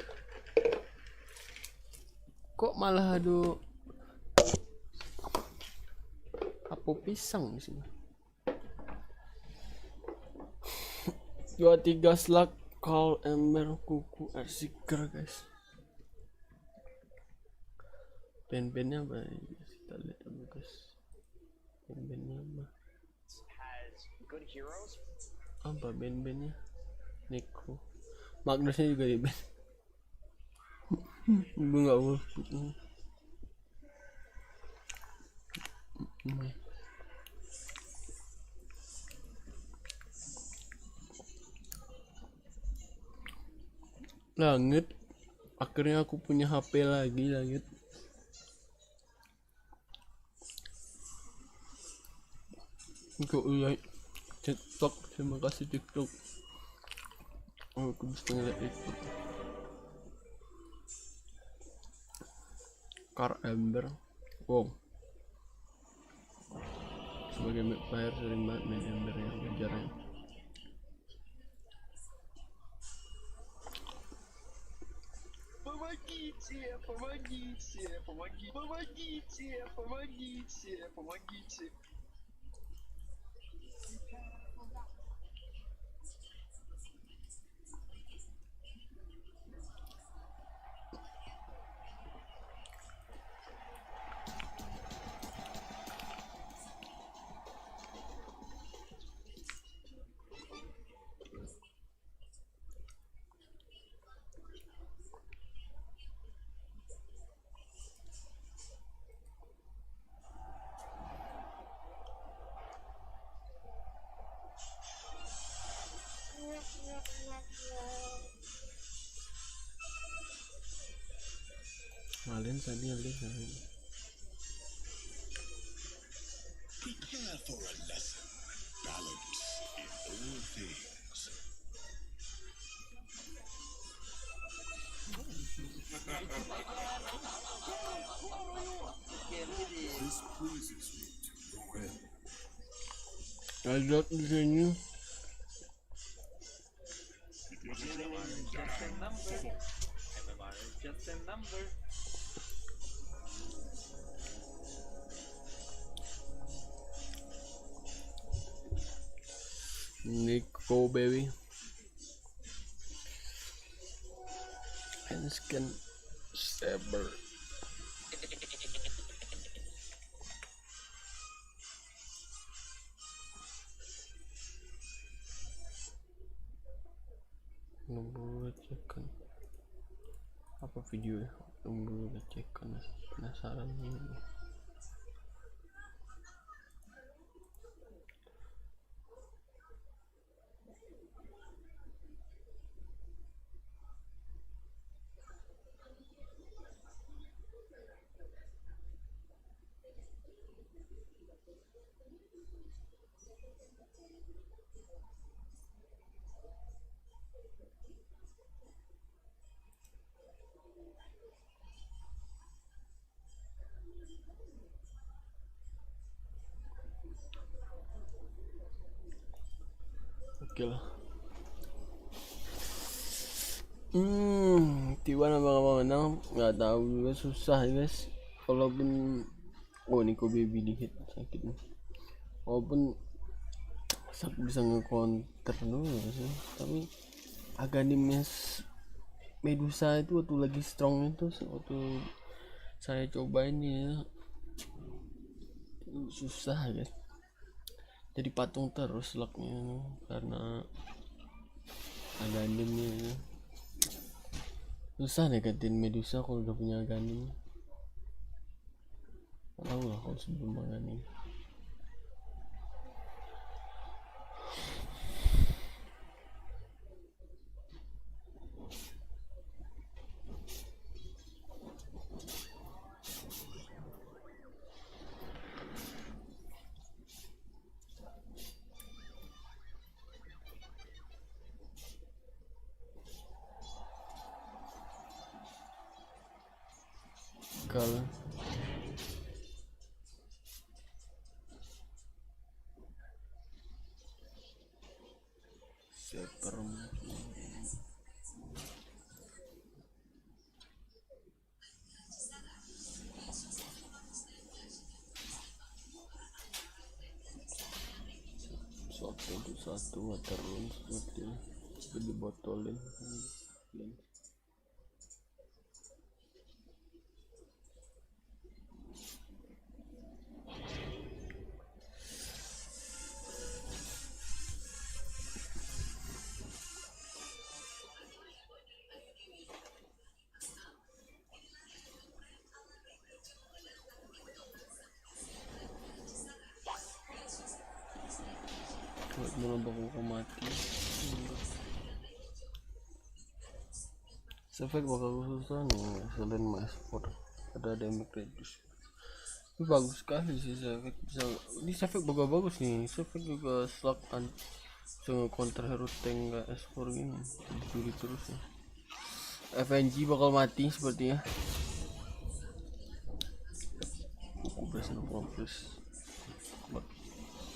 Kok malah aduh apa pisang di sini? 2-3 slug, call, ember, kuku, Adseeker guys. Band-bandnya apa ya? Kita lihat dulu guys. Band-bandnya apa? Good heroes. Apa band-bandnya? Neko. Magnusnya juga di band. Gue nggak mau. Langit. Akhirnya aku punya HP lagi, Langit. Kok lihat TikTok, terima kasih TikTok. Oh, aku bisa ngeliat itu. Car Ember. Wow. Sebagai mid player sering banget main Ember yang wajarnya. Помогите, помогите, помогите, помогите, помогите, помогите. Kalian tadi lihat kan? Prepare for a lesson. Balance in all things. This pleases me to no end. I got the venue. Just a number. MMR is just a number. Nico baby. And skin saber. Nunggu cekan. Apa video ya? Nunggu cekan. Penasaran ini. Oke lah. Tiba apa menang nggak tahu juga, susah guys. Walaupun ini kok baby di hit sakit nih. Walaupun bisa nge-counter dulu sih, tapi Aganimnya Medusa itu waktu lagi strong itu, waktu saya cobain ya susah guys. Jadi patung terus lucknya karena Aganimnya susah deketin Medusa kalau udah punya Aganim. Gak tau lah kalau sebelum Aganim. Kalau Seper satu waterlun seperti dibotolin. Buat merombak aku mati. Sefek bakal susah nih selain Mas Ford, ada damage reduce. Ini bagus sekali sih Sefek, bisa ini Sefek bagus nih. Sefek juga slug kan bisa nge-counter hero tank gak S4 gini, dicuri terus ya. FNG bakal mati sepertinya. Aku berhasil progress.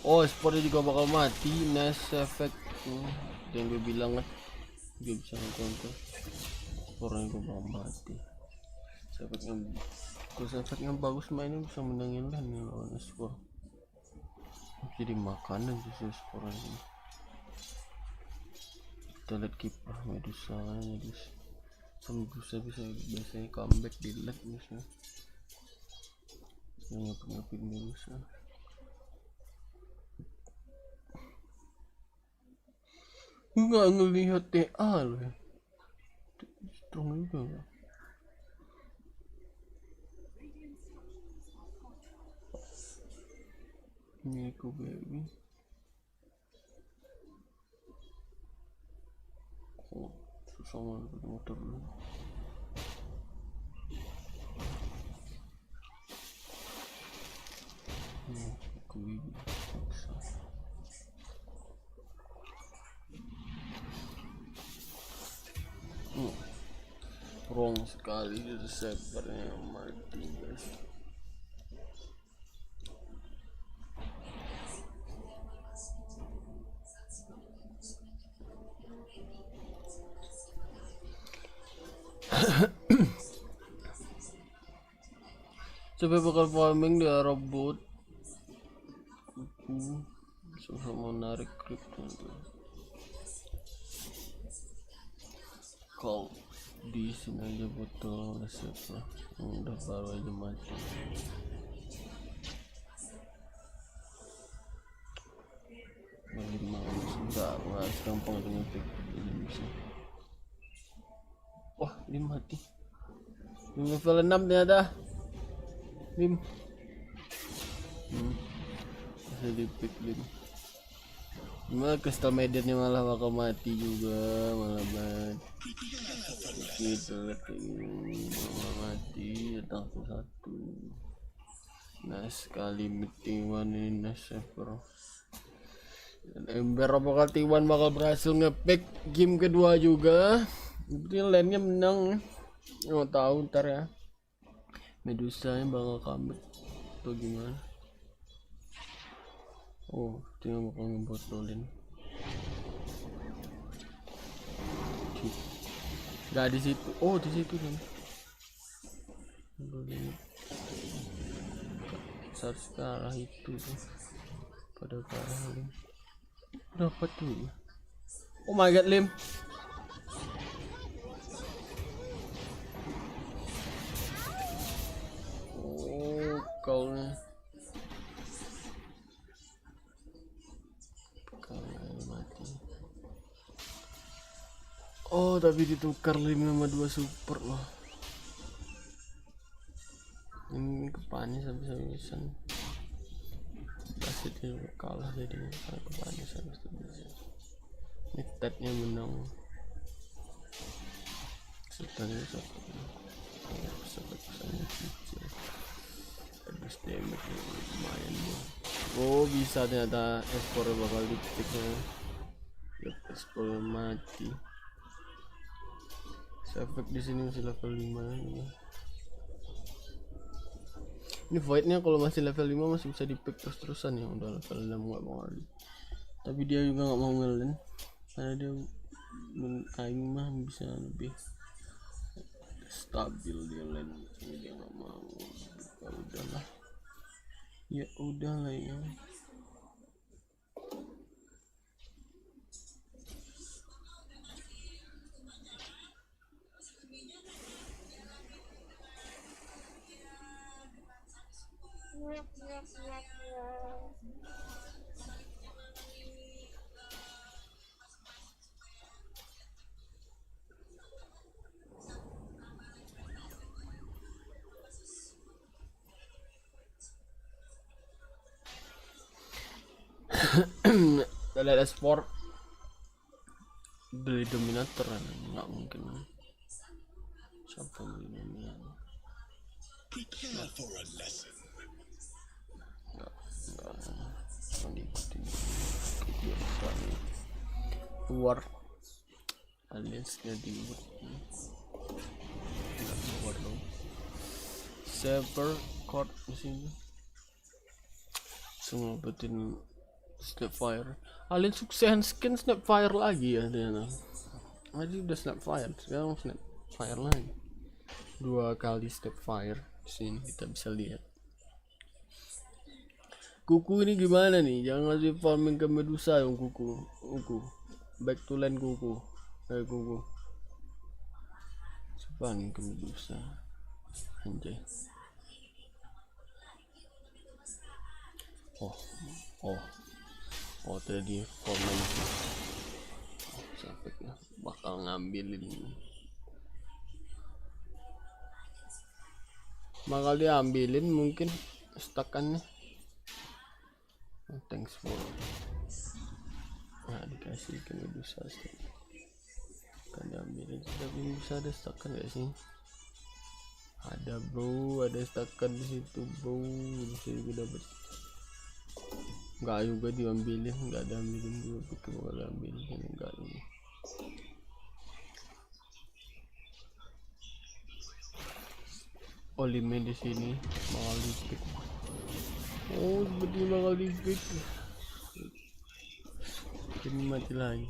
Oh, sportnya juga bakal mati. Nice effect yang gue bilang kan, dia bisa nge-counter. Sportnya gue bakal mati. Efeknya bagus, mainnya bisa menangin lane nih lawan sport. Jadi makanan justru sportnya ini. Kita lihat kiper Medusa nya guys. Medusa bisa biasanya comeback di lane misalnya. Yang ngepin Medusa. Nggak ngelihat TA loh ya, strong juga nggak. Ini aku baby. Oh, susah banget motor dulu. Aku baby. Wrong sekali itu servernya mati guys. Coba bakal farming dia robot. Susah mau narik creep kau di sini aja botol resep lah, udah baru aja mati. Bagi mau enggak gampang dengan pick jadi bisa. Wah ini mati. Ini level 6 ternyata. Lim. Bisa di pick Lim. Malah crystal mediannya malah bakal mati juga, malah banget gitu malah mati datang satu. Nah sekali meeting one ini Nasefro dan Ember apakah T1 bakal berhasil ngepick game kedua juga. Berarti lane-nya menang ya. Nggak tahu ntar ya Medusa nya bakal comeback atau gimana. Oh, tinggal bakal ngebotolin. Gak di situ. Oh, di situ kan. Harus ke arah itu tuh. Pada ke arah Lim. Dapat tuh. Oh my god, Lim. Oh, kau nih. Mati. Oh, tapi ditukar 5 sama 2 super loh. Ini kepanis habis-habisan. Pasti dia kalah jadi kepanis habis-habisan. Ini tatnya menang. Setannya satu. Sampai kecil. Habis damage lumayan loh. Oh, bisa ternyata ekspor bakal diketik ya. Ekspor mati. Efek di sini masih level 5 ya. Ini voidnya kalau masih level 5 masih bisa di-pick terus-terusan ya. Udah level 6 nggak mau lagi. Tapi dia juga nggak mau ngelen karena dia aing mah bisa lebih stabil dia lane. Dia nggak mau. Ya udahlah. Ya udahlah ya. Kita lihat sport beli dominator kan nggak mungkin. Siapa beli dominator? Prepare for a lesson. Nggak diikutin. Keluar alias nggak diikut. Nggak keluar dong. Server code di sini. Semua betin Snapfire. Alien suksesan skin Snapfire lagi ya dia. Tadi udah Snapfire, sekarang Snapfire lagi. 2 kali Snapfire. Di sini kita bisa lihat. Kuku ini gimana nih? Jangan ngasih farming ke Medusa dong kuku. Back to land kuku. Kuku. Farming ke Medusa. Anjay. Oh tadi komen sampai bakal ngambilin, bakal diambilin mungkin stakannya. Thanks for dikasih ke Medusa stak kan diambilin. Tapi bisa ada stakan gak sih? Ada bro, ada stakan di situ bro. Di sini gue dapet. Enggak juga diambilin, enggak diambilin dulu, pikir bakal diambilin, enggak ini. Olime di sini bakal di-pick. Oh, seperti bakal di-pick. Ini mati lagi.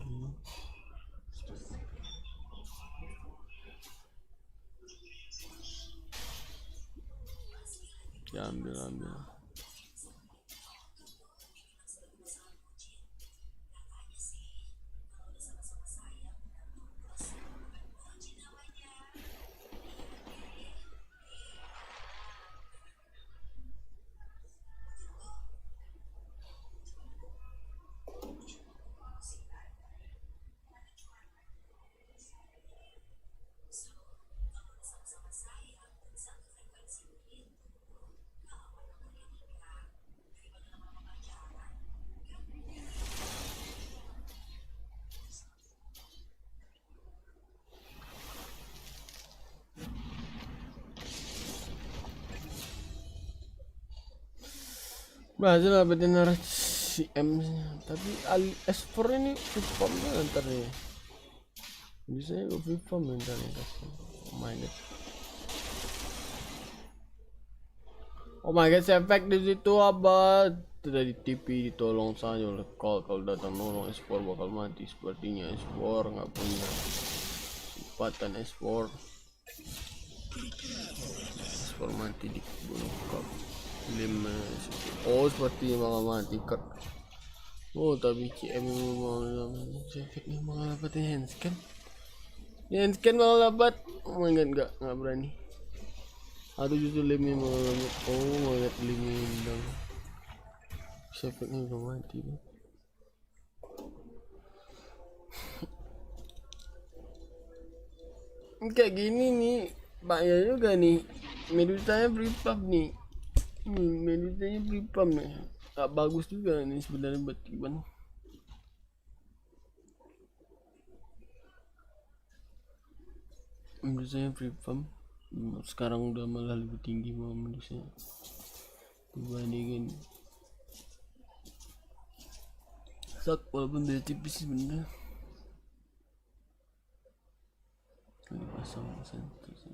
Ya, ambil. Berhasil dapetin si M nya. Tapi S4 ini Vipom ntar nih. Bisa ya gue Vipom ntar nih. Oh my god, efek di situ abad. Itu dari TV ditolong saja oleh Call. Kalau datang nolong S4 bakal mati. Sepertinya S4 nggak punya kesempatan. S4 mati dibunuh Call. 5. Oh sepertinya bakal mati Kak. Oh tapi CM mau efeknya bakal dapat handscan. Handscan bakal dapat. Oh my god, nggak berani. Atau justru lemnya bakal dapat. Oh my god, lemnya dong. Efeknya udah mati tuh. Kayak gini nih bahaya juga nih. Medusanya prepap nih. Medusanya prepap nih. Gak bagus juga nih sebenarnya buat Iwan. Medusanya prepap. Sekarang udah malah lebih tinggi mau medusanya dibandingin sak, walaupun beda tipis sebenarnya. Ini pasang senter sih.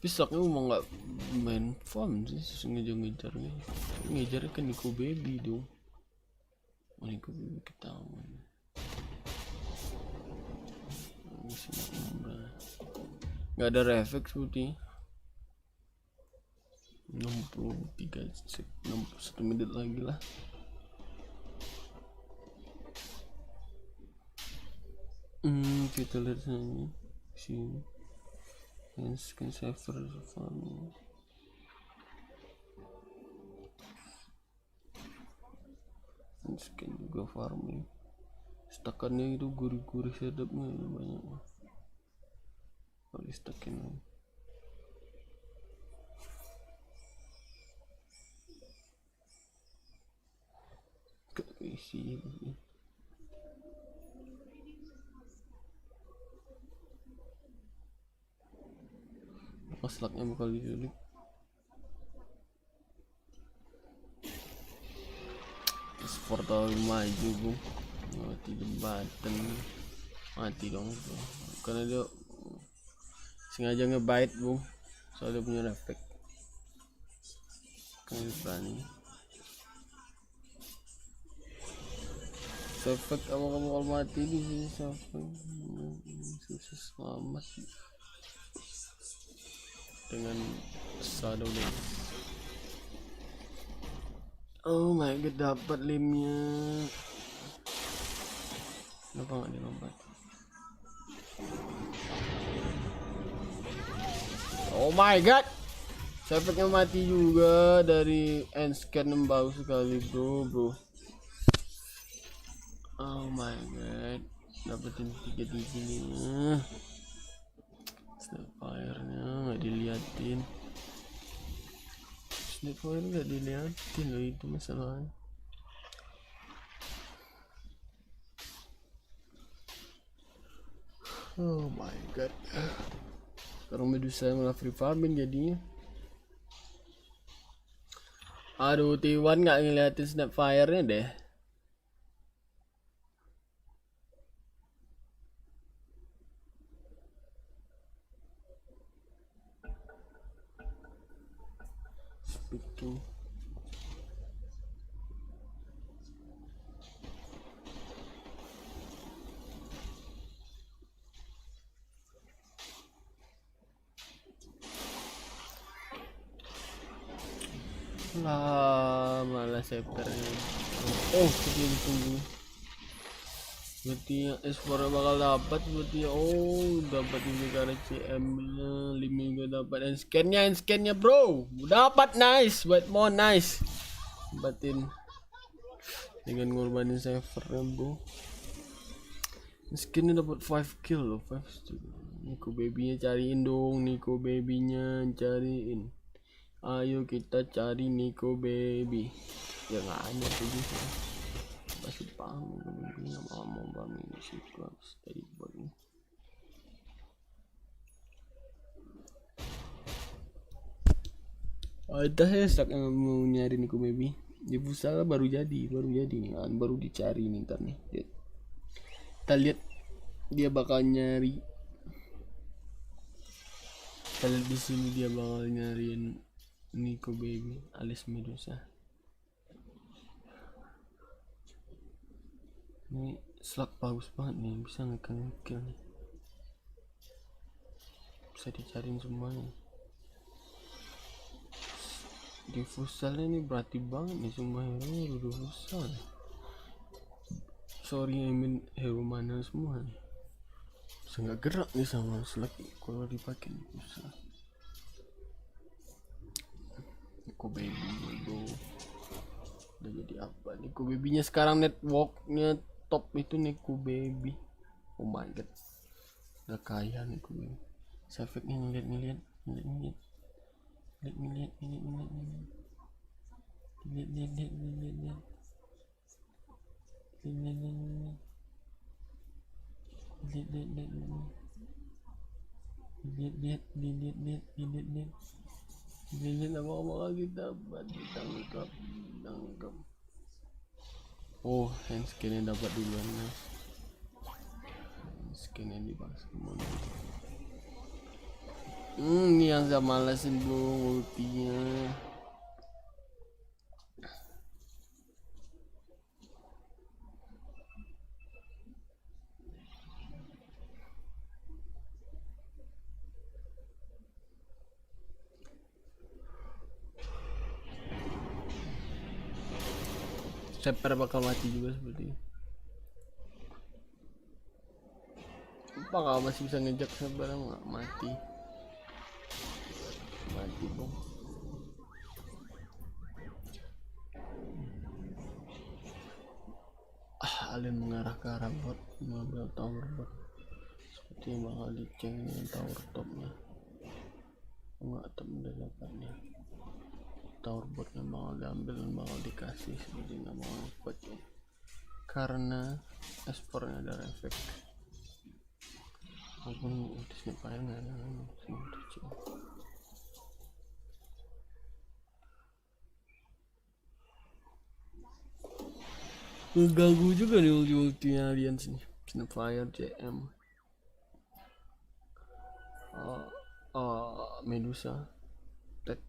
Pisaknya emang nggak main farm sih, ngejar-ngejarnya. Ngejarnya kan Nico Baby dong. Oh, Nico Baby ketahuan. Nggak ada refleks putih. 61 menit lagi lah. Kita lihat saja sini. Skin saver farm. Skin juga farming. Stakannya itu gurih-gurih sedapnya banyak. Kalau stakin isi slugnya bakal diculik. Sport maju bu, mati jembatan, mati dong tuh. Karena dia sengaja ngebait bu, soalnya punya refleks. Kan berani. Efek kamu kalau mati di sini sampai susah selamat dengan shadow dance. Oh my god, dapat limnya. Kenapa nggak dilompat? Oh my god, efeknya mati juga dari end scan bau sekali bro. Oh my god, dapetin 3 di sini. Snapfire-nya nggak diliatin. Snapfire nggak diliatin loh, itu masalahnya. Oh my god. Sekarang Medusa malah free farming jadinya. Aduh, T1 nggak ngeliatin Snapfire-nya deh. Speaking. Lah, malah scepternya. Oh, seperti ditunggu. Berarti S4 bakal dapat berarti. Oh, dapat ini karena CM-nya 5 juga dapat. And scan-nya bro. Dapat, nice. Buat more nice. Dapatin dengan ngorbanin servernya bro. Skinnya dapat 5 kill loh, 5 kill. Nico babynya cariin dong, Nico babynya cariin. Ayo kita cari Nico baby. Ya nggak ada tuh gitu. Masih paham babynya mau bangun di situ habis dari bang. Ada hashtag yang mau nyari Nico baby. Di pusaka baru jadi nih kan, baru dicari nih ntar nih. Kita lihat dia bakal nyari Kita lihat di sini dia bakal nyariin Nico Baby alias Medusa. Ini slot bagus banget nih, bisa ngekill nih. Bisa dicariin semuanya. Diffusalnya ini berarti banget nih, semua hero diffusal. Sorry, I mean hero mana semua nih. Bisa nggak gerak nih sama slot kalau dipakai diffusal. Nico Baby bro, udah jadi apa? Nico Baby-nya sekarang networknya top itu Nico Baby. Oh my god, udah kaya Nico Baby. Safeknya ngeliat apa kita ditangkap. Oh, handscannya dapat duluan guys. Handscannya dibahas kemana? Ini yang saya malesin bro, ultinya. Seper bakal mati juga seperti ini. Apakah masih bisa ngejak Seper? Nggak mati bong. Alien mengarah ke arah bot, mengambil tower bot. Seperti bakal diceng dengan tower topnya. Nggak tahu mendapatnya. Tower botnya bakal diambil dan bakal dikasih, seperti nggak mau ikut ya. Karena espornya ada efek. Walaupun itu sniper nggak ada ngeganggu juga nih ulti-ultinya Alliance nih. Snapfire JM Medusa Ted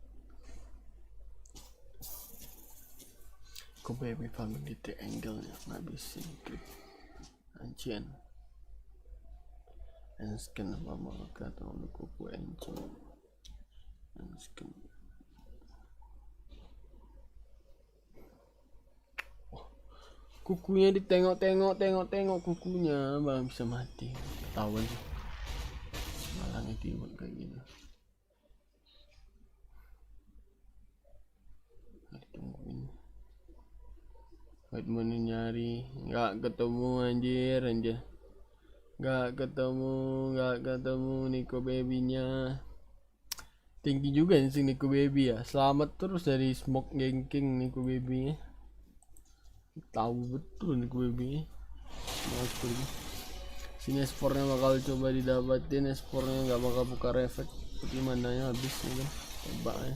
Baby family triangle nya ngabisin creep ancian and skin mama kata untuk kuku ancien and skin. Kukunya ditengok kukunya, bang bisa mati. Ketahuan sih. Malah ngetiwat kayak gini. Ditungguin. Whiteman nyari, nggak ketemu anjir. Nggak ketemu Nico Baby-nya. Tinggi juga sih Nico Baby ya. Selamat terus dari smoke ganking Nico Baby-nya. Tahu betul nih gue bi. Sini espornya bakal coba didapatin, espornya nggak bakal buka refleks. Seperti mananya habis nih kan, coba ya.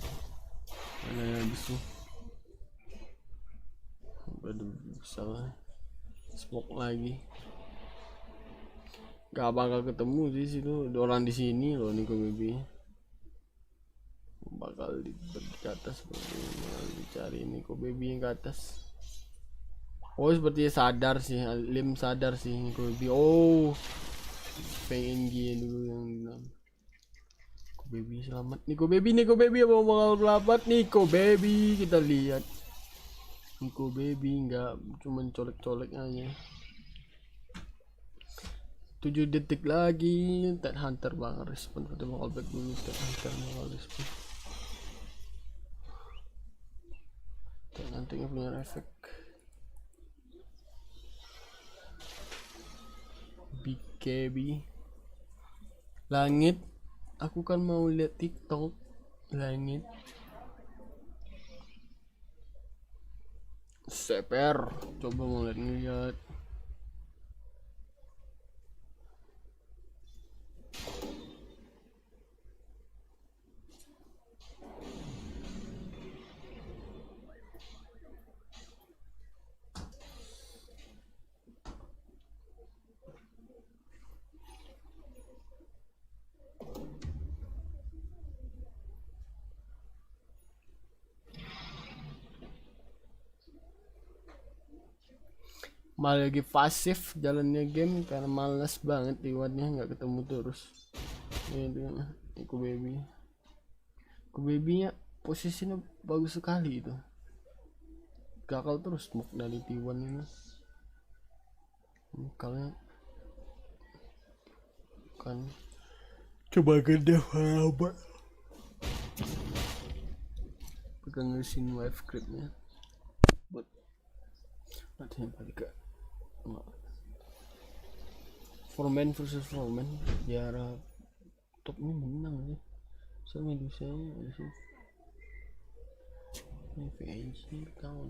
Mananya habis tuh. Udah bisa lah. Smoke lagi. Gak bakal ketemu sih situ. Orang di sini loh nih gue bi. Bakal di atas, dicari Nico Baby yang ke atas. Oh sepertinya sadar sih, Lim sadar sih Nico Baby. Oh pengen gini dulu yang Nico Baby selamat. Nico Baby apa bakal melapat? Nico Baby kita lihat. Nico Baby nggak cuman colek-colek aja. 7 detik lagi. Ted Hunter bakal respon. Kita bakal back dulu. Ted Hunter bakal respon. Ted Hunter punya efek. BKB langit, aku kan mau lihat TikTok. Langit Seper, coba mau lihat. malah lagi pasif jalannya game karena males banget T1-nya nggak ketemu terus. Itu Iku baby-nya posisinya bagus sekali itu. Gagal terus smoke dari T1 ini. Kalian kan coba gede apa? Pegang ngesin wave creepnya buat latihan balik ke Foreman versus Foreman jarak top ini menang sih sama Medusanya ada sih ini VNC kawan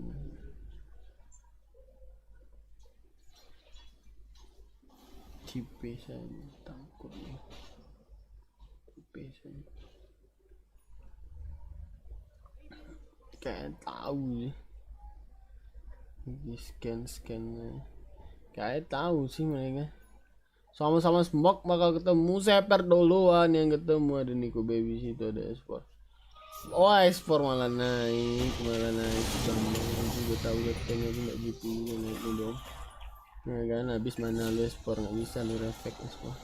tipe saya takut nih tipe saya kayak tahu sih di scan kayak tahu sih mereka sama-sama smoke bakal ketemu. Seper duluan yang ketemu. Ada Nico Baby situ, ada Esport. Oh Esport malah naik juga tahu katanya itu nggak gitu naik dong. Nah kan habis mana lu Esport nggak bisa lu refleks Esport.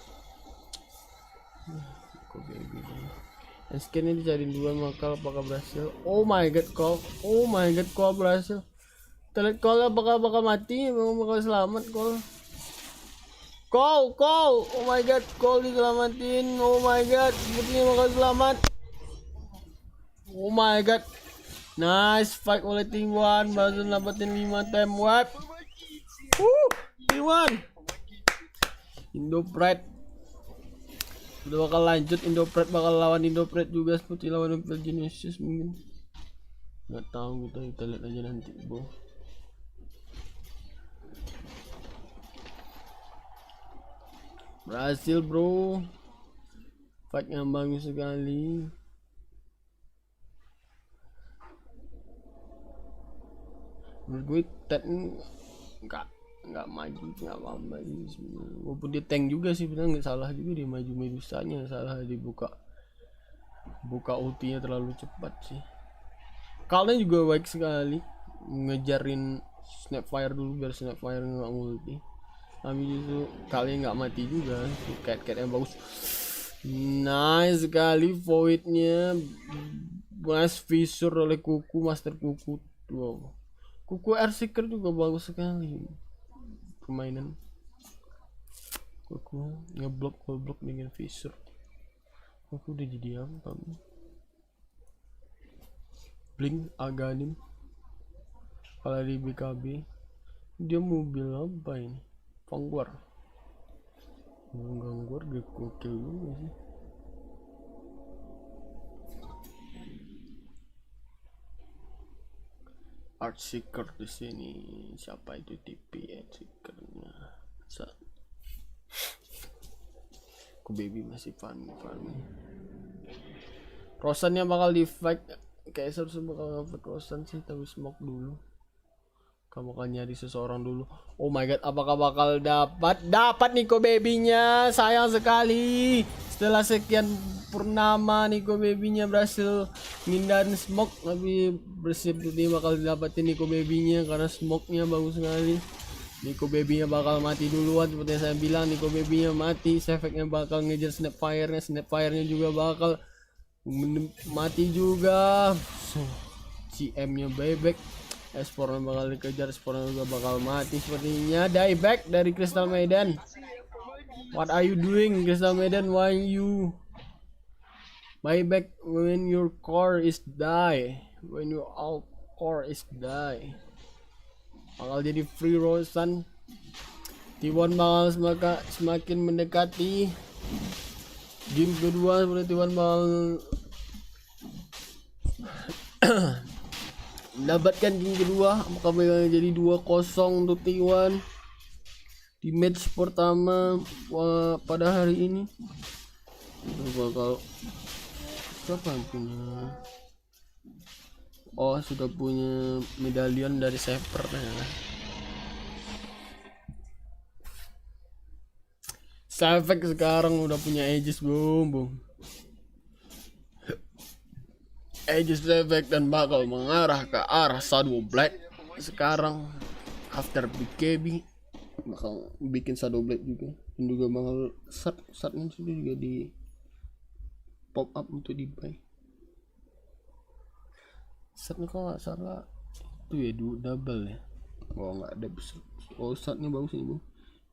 Nico Baby dan skinnya dicari dua makal apakah berhasil. Oh my god call berhasil. Terlihat call bakal mati bakal selamat Call, oh my god, call diselamatin, oh my god, sepertinya bakal selamat. Oh my god, nice fight oleh Team 1, baru dapetin 5 time wipe. Team 1 Indo Pride udah bakal lanjut. Indo Pride bakal lawan Indo Pride juga seperti lawan Genesis mungkin. Nggak tahu kita lihat aja nanti, bro. Berhasil bro, fightnya bagus sekali. Menurut gue Ted nggak maju, nggak maju sebenarnya. Walaupun dia tank juga sih, benar nggak salah juga dia maju Medusanya, salah dibuka ultinya terlalu cepat sih. Kalian juga baik sekali ngejarin Snapfire dulu biar Snapfire nggak ulti. Kami justru kalian nggak mati juga. Cat yang bagus, nice sekali voidnya. Blast fissure oleh kuku master kuku. Wow, kuku air seeker juga bagus sekali permainan. Kuku ngeblok dengan fissure. Kuku udah jadi apa? Blink Aganim. Kalau di BKB dia mobil apa ini? Vanguard gokil juga sih. Art Seeker di sini. Siapa itu TP Art Seekernya? Ku baby masih fun. Rosannya bakal di fight. Kayak seharusnya bakal fight Rosan sih, tapi smoke dulu. Kamu akan nyari seseorang dulu. Oh my god, apakah bakal dapat Nico Baby-nya? Sayang sekali. Setelah sekian purnama Nico Baby-nya berhasil ngindarin smoke, tapi bersiap dia bakal dapatin Nico Baby-nya karena smoke-nya bagus sekali. Nico Baby-nya bakal mati duluan seperti yang saya bilang. Nico Baby-nya mati, Sefeknya bakal ngejar Snapfire-nya juga bakal mati juga. CM-nya bebek. Espornya bakal dikejar, Espornya juga bakal mati sepertinya. Dieback dari Crystal Maiden. What are you doing Crystal Maiden? Why you buyback when your core is die? When your all core is die. Bakal jadi free Rosan. T1 bakal semakin mendekati game kedua. Seperti T1 bakal mendapatkan game kedua. Apakah bakal jadi 2-0 untuk T1 di match pertama pada hari ini? Bakal siapa yang punya? Oh, sudah punya medalion dari Saver ya. Saver sekarang udah punya Aegis boom. Aegis Effect dan bakal mengarah ke arah Shadow Black sekarang after BKB bakal bikin Shadow Blade juga, dan juga bakal startnya juga di pop up untuk di buy. Startnya kalau nggak salah itu ya double ya. Oh nggak ada besar. Oh startnya bagus ini bang,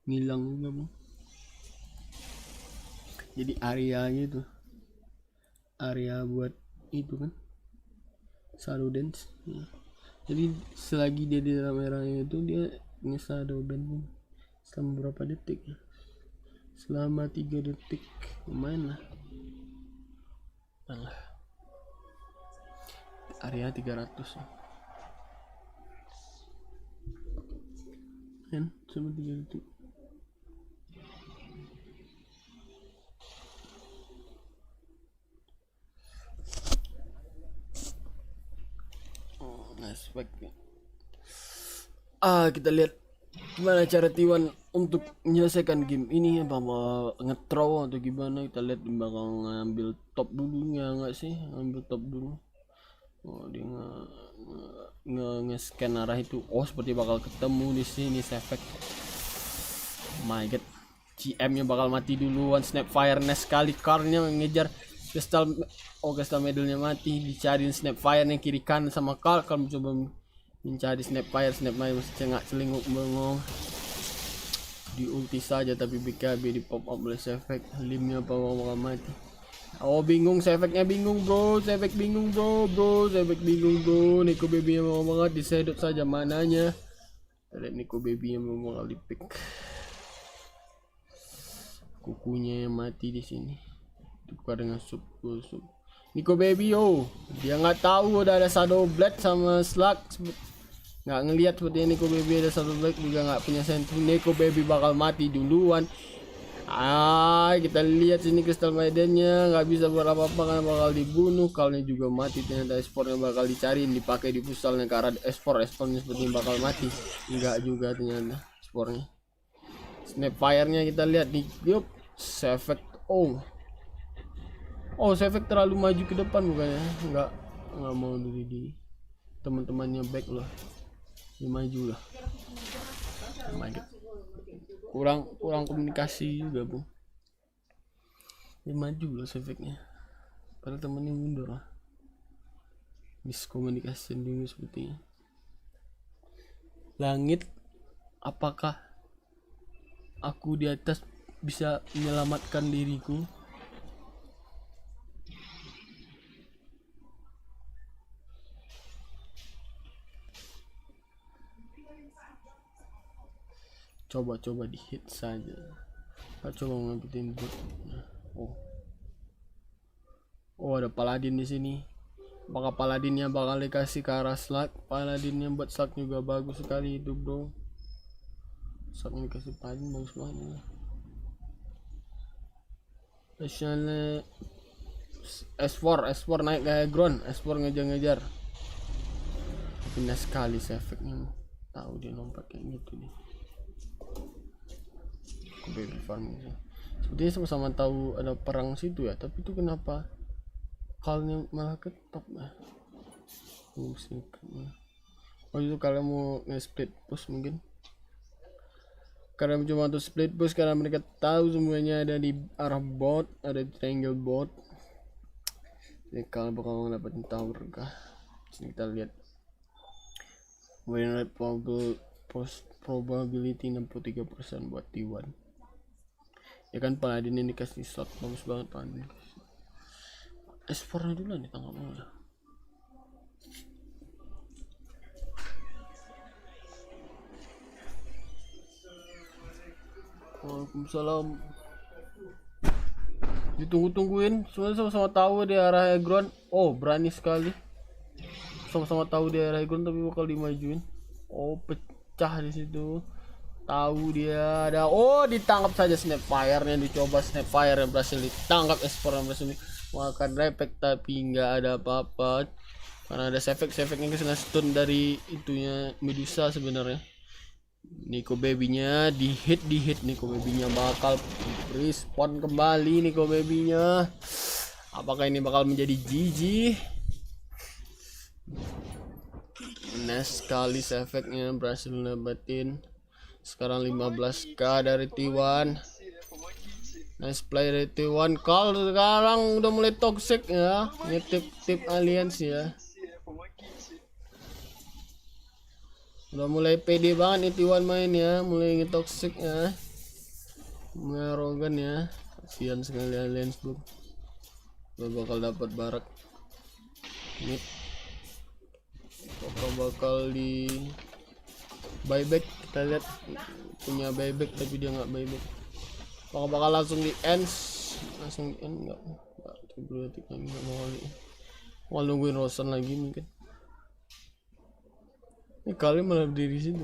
ngilang juga bang. Jadi areanya itu area buat itu kan Shadow Dance ya. Jadi selagi dia di dalam areanya itu dia nge-shadow band selama berapa detik ya? Selama 3 detik lumayan lah. Alah. Area 300 ya. Kan cuma 3 detik. Aspek. Kita lihat gimana cara T1 untuk menyelesaikan game ini, apa mau nge-throw atau gimana. Kita lihat bakal ngambil top dulu ya nggak sih, ngambil top dulu. Oh dia nge-scan arah itu. Oh seperti bakal ketemu di sini Sefek. My god, GM nya bakal mati duluan. Snapfire nest sekali, Karl-nya ngejar Crystal. Oh Crystal Medal-nya mati, dicariin Snapfire yang kiri kanan sama Karl mencoba mencari Snapfire masih cengak-celinguk bengong. Di ulti saja tapi BKB di pop up oleh Sefek. Limnya bakal mati. Oh bingung, Sefeknya bingung bro, Sefek bingung bro, Sefek bingung bro. Nico Baby-nya mau banget disedot saja mananya. Lihat Nico Baby-nya mau bakal di-pick. Kukunya yang mati di sini. Tukar dengan sup. Nico Baby dia nggak tahu udah ada Shadow Blade sama Slug, nggak ngelihat sepertinya Nico Baby ada Shadow Blade, juga nggak punya sentry. Nico Baby bakal mati duluan. Kita lihat sini Crystal Maiden-nya nggak bisa buat apa-apa karena bakal dibunuh. Kalnya juga mati, ternyata esportnya bakal dicariin, dipakai di fusalnya ke arah espornya sepertinya bakal mati. Enggak juga ternyata espornya. Snapfire-nya kita lihat nih, yup, Sefek. Sefek terlalu maju ke depan bukannya, nggak mau dulu di teman-temannya back loh, dia maju lah. kurang komunikasi juga bu, dia maju loh Sefeknya, padahal temennya mundur lah. Miskomunikasi dulu sepertinya. Langit, apakah aku di atas bisa menyelamatkan diriku? Coba di hit saja. Coba ngambilin bot. Ada Paladin di sini. Apakah Paladinnya bakal dikasih ke arah Slug? Paladinnya buat Slug juga bagus sekali itu bro. Slug dikasih Paladin bagus banget. Misalnya S4 naik kayak ground, S4 ngejar-ngejar. Pindah sekali Sefeknya. Tahu dia lompat kayak gitu nih. Baby farming sih. Sepertinya sama-sama tahu ada perang situ ya, tapi itu kenapa kalnya malah ketop ya? Itu kalian mau nge-split push mungkin? Karena cuma untuk split push karena mereka tahu semuanya ada di arah bot, ada di triangle bot. Jadi kalian bakal dapetin tower kah? Sini kita lihat. Win rate probability 63% buat T1. Ya kan Paladin ini dikasih shot bagus banget Paladin. S4 dulu nih tangkap mana? Waalaikumsalam. Ditunggu-tungguin, semuanya sama-sama tahu di arah ground. Berani sekali. Sama-sama tahu di arah ground tapi bakal dimajuin. Pecah di situ. Tahu dia ada. Ditangkap saja Snapfire-nya, dicoba Snapfire yang berhasil ditangkap, Esport yang berhasil makan repek tapi nggak ada apa-apa karena ada Sefeknya kena stun dari itunya Medusa sebenarnya. Nico Baby-nya di hit Nico Baby-nya bakal respawn kembali. Nico Baby-nya apakah ini bakal menjadi GG? Sekali Sefeknya berhasil dapetin Sekarang 15k dari T1. Nice play dari T1. Call sekarang udah mulai toxic ya. Ngetip-tip Alliance ya. Udah mulai pede banget nih T1 main ya. Mulai nge-toxic ya. Mulai arogan ya. Kasihan sekali Alliance bro. Gak bakal dapat barak. Mid. Bakal di buyback. Kita lihat punya buyback tapi dia nggak buyback. Bakal langsung di end. Langsung di end nggak berarti kan nggak mau nungguin Rosan lagi mungkin. Ini kali malah berdiri situ.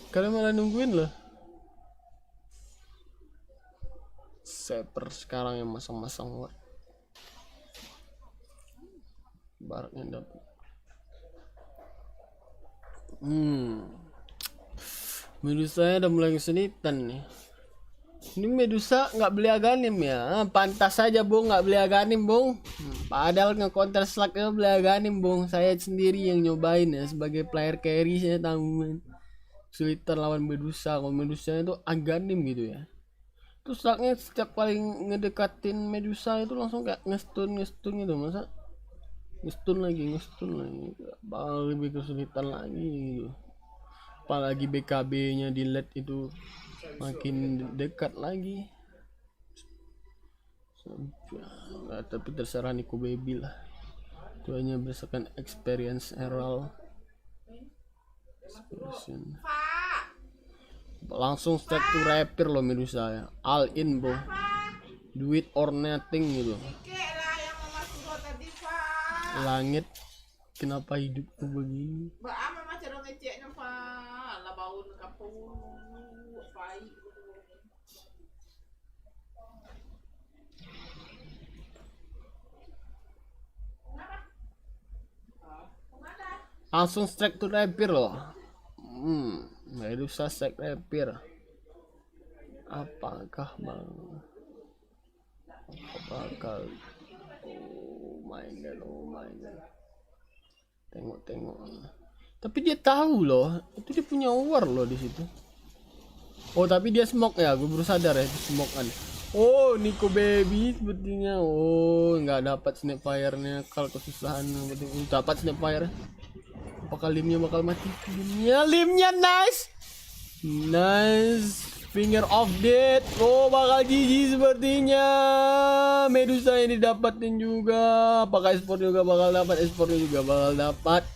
Kalian malah nungguin loh. Seper sekarang yang masang-masang buat baraknya dapat. Medusa udah mulai kesenitan nih. Ini Medusa nggak beli Aganim ya. Pantas saja bung nggak beli Aganim bung. Padahal nge-counter Slug beli Aganim bung. Saya sendiri yang nyobain ya sebagai player carry, saya tahu men. Kesulitan lawan Medusa. Kalau Medusa itu Aganim gitu ya. Terus Slugnya setiap kali ngedekatin Medusa itu langsung kayak ngestun gitu. Masa ngestun lagi bakal lebih kesulitan lagi gitu. Apalagi BKB nya di late itu makin dekat lagi. Nah, tapi terserah Nico Baby lah, itu hanya berdasarkan experience Errol. Langsung step to repair loh Medusa ya. All in bro, do it or nothing gitu. Langit kenapa hidupku begini? Langsung strike to repair loh. Medusa strike repair. Apakah bang? Apakah? Oh my god. Tengok. Tapi dia tahu loh, itu dia punya war loh di situ. Oh tapi dia smoke ya, gue baru sadar ya itu smoke kan. Oh Nico Baby sepertinya. Oh nggak dapat snapfire-nya, kalau kesusahan dapat snapfire. Apakah limnya bakal mati? Limnya nice finger of death. Oh bakal GG sepertinya. Medusa ini dapatin juga. Apakah esport juga bakal dapat? Esportnya juga bakal dapat.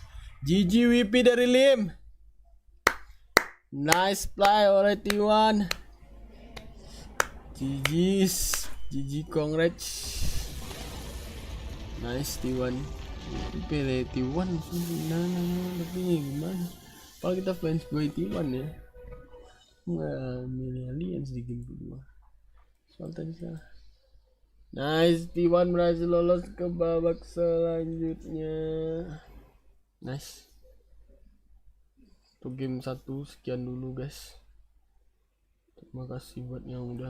GG WP dari Lim. Nice play oleh T1. GG congrats. Nice T1. Pilih T1 tapi gimana? Kalau kita fans boy T1 ya. Nggak milih Alliance di game kedua. Soal tadi salah. Nice, T1 berhasil lolos ke babak selanjutnya. Nice. Untuk game 1 sekian dulu guys. Terima kasih buat yang udah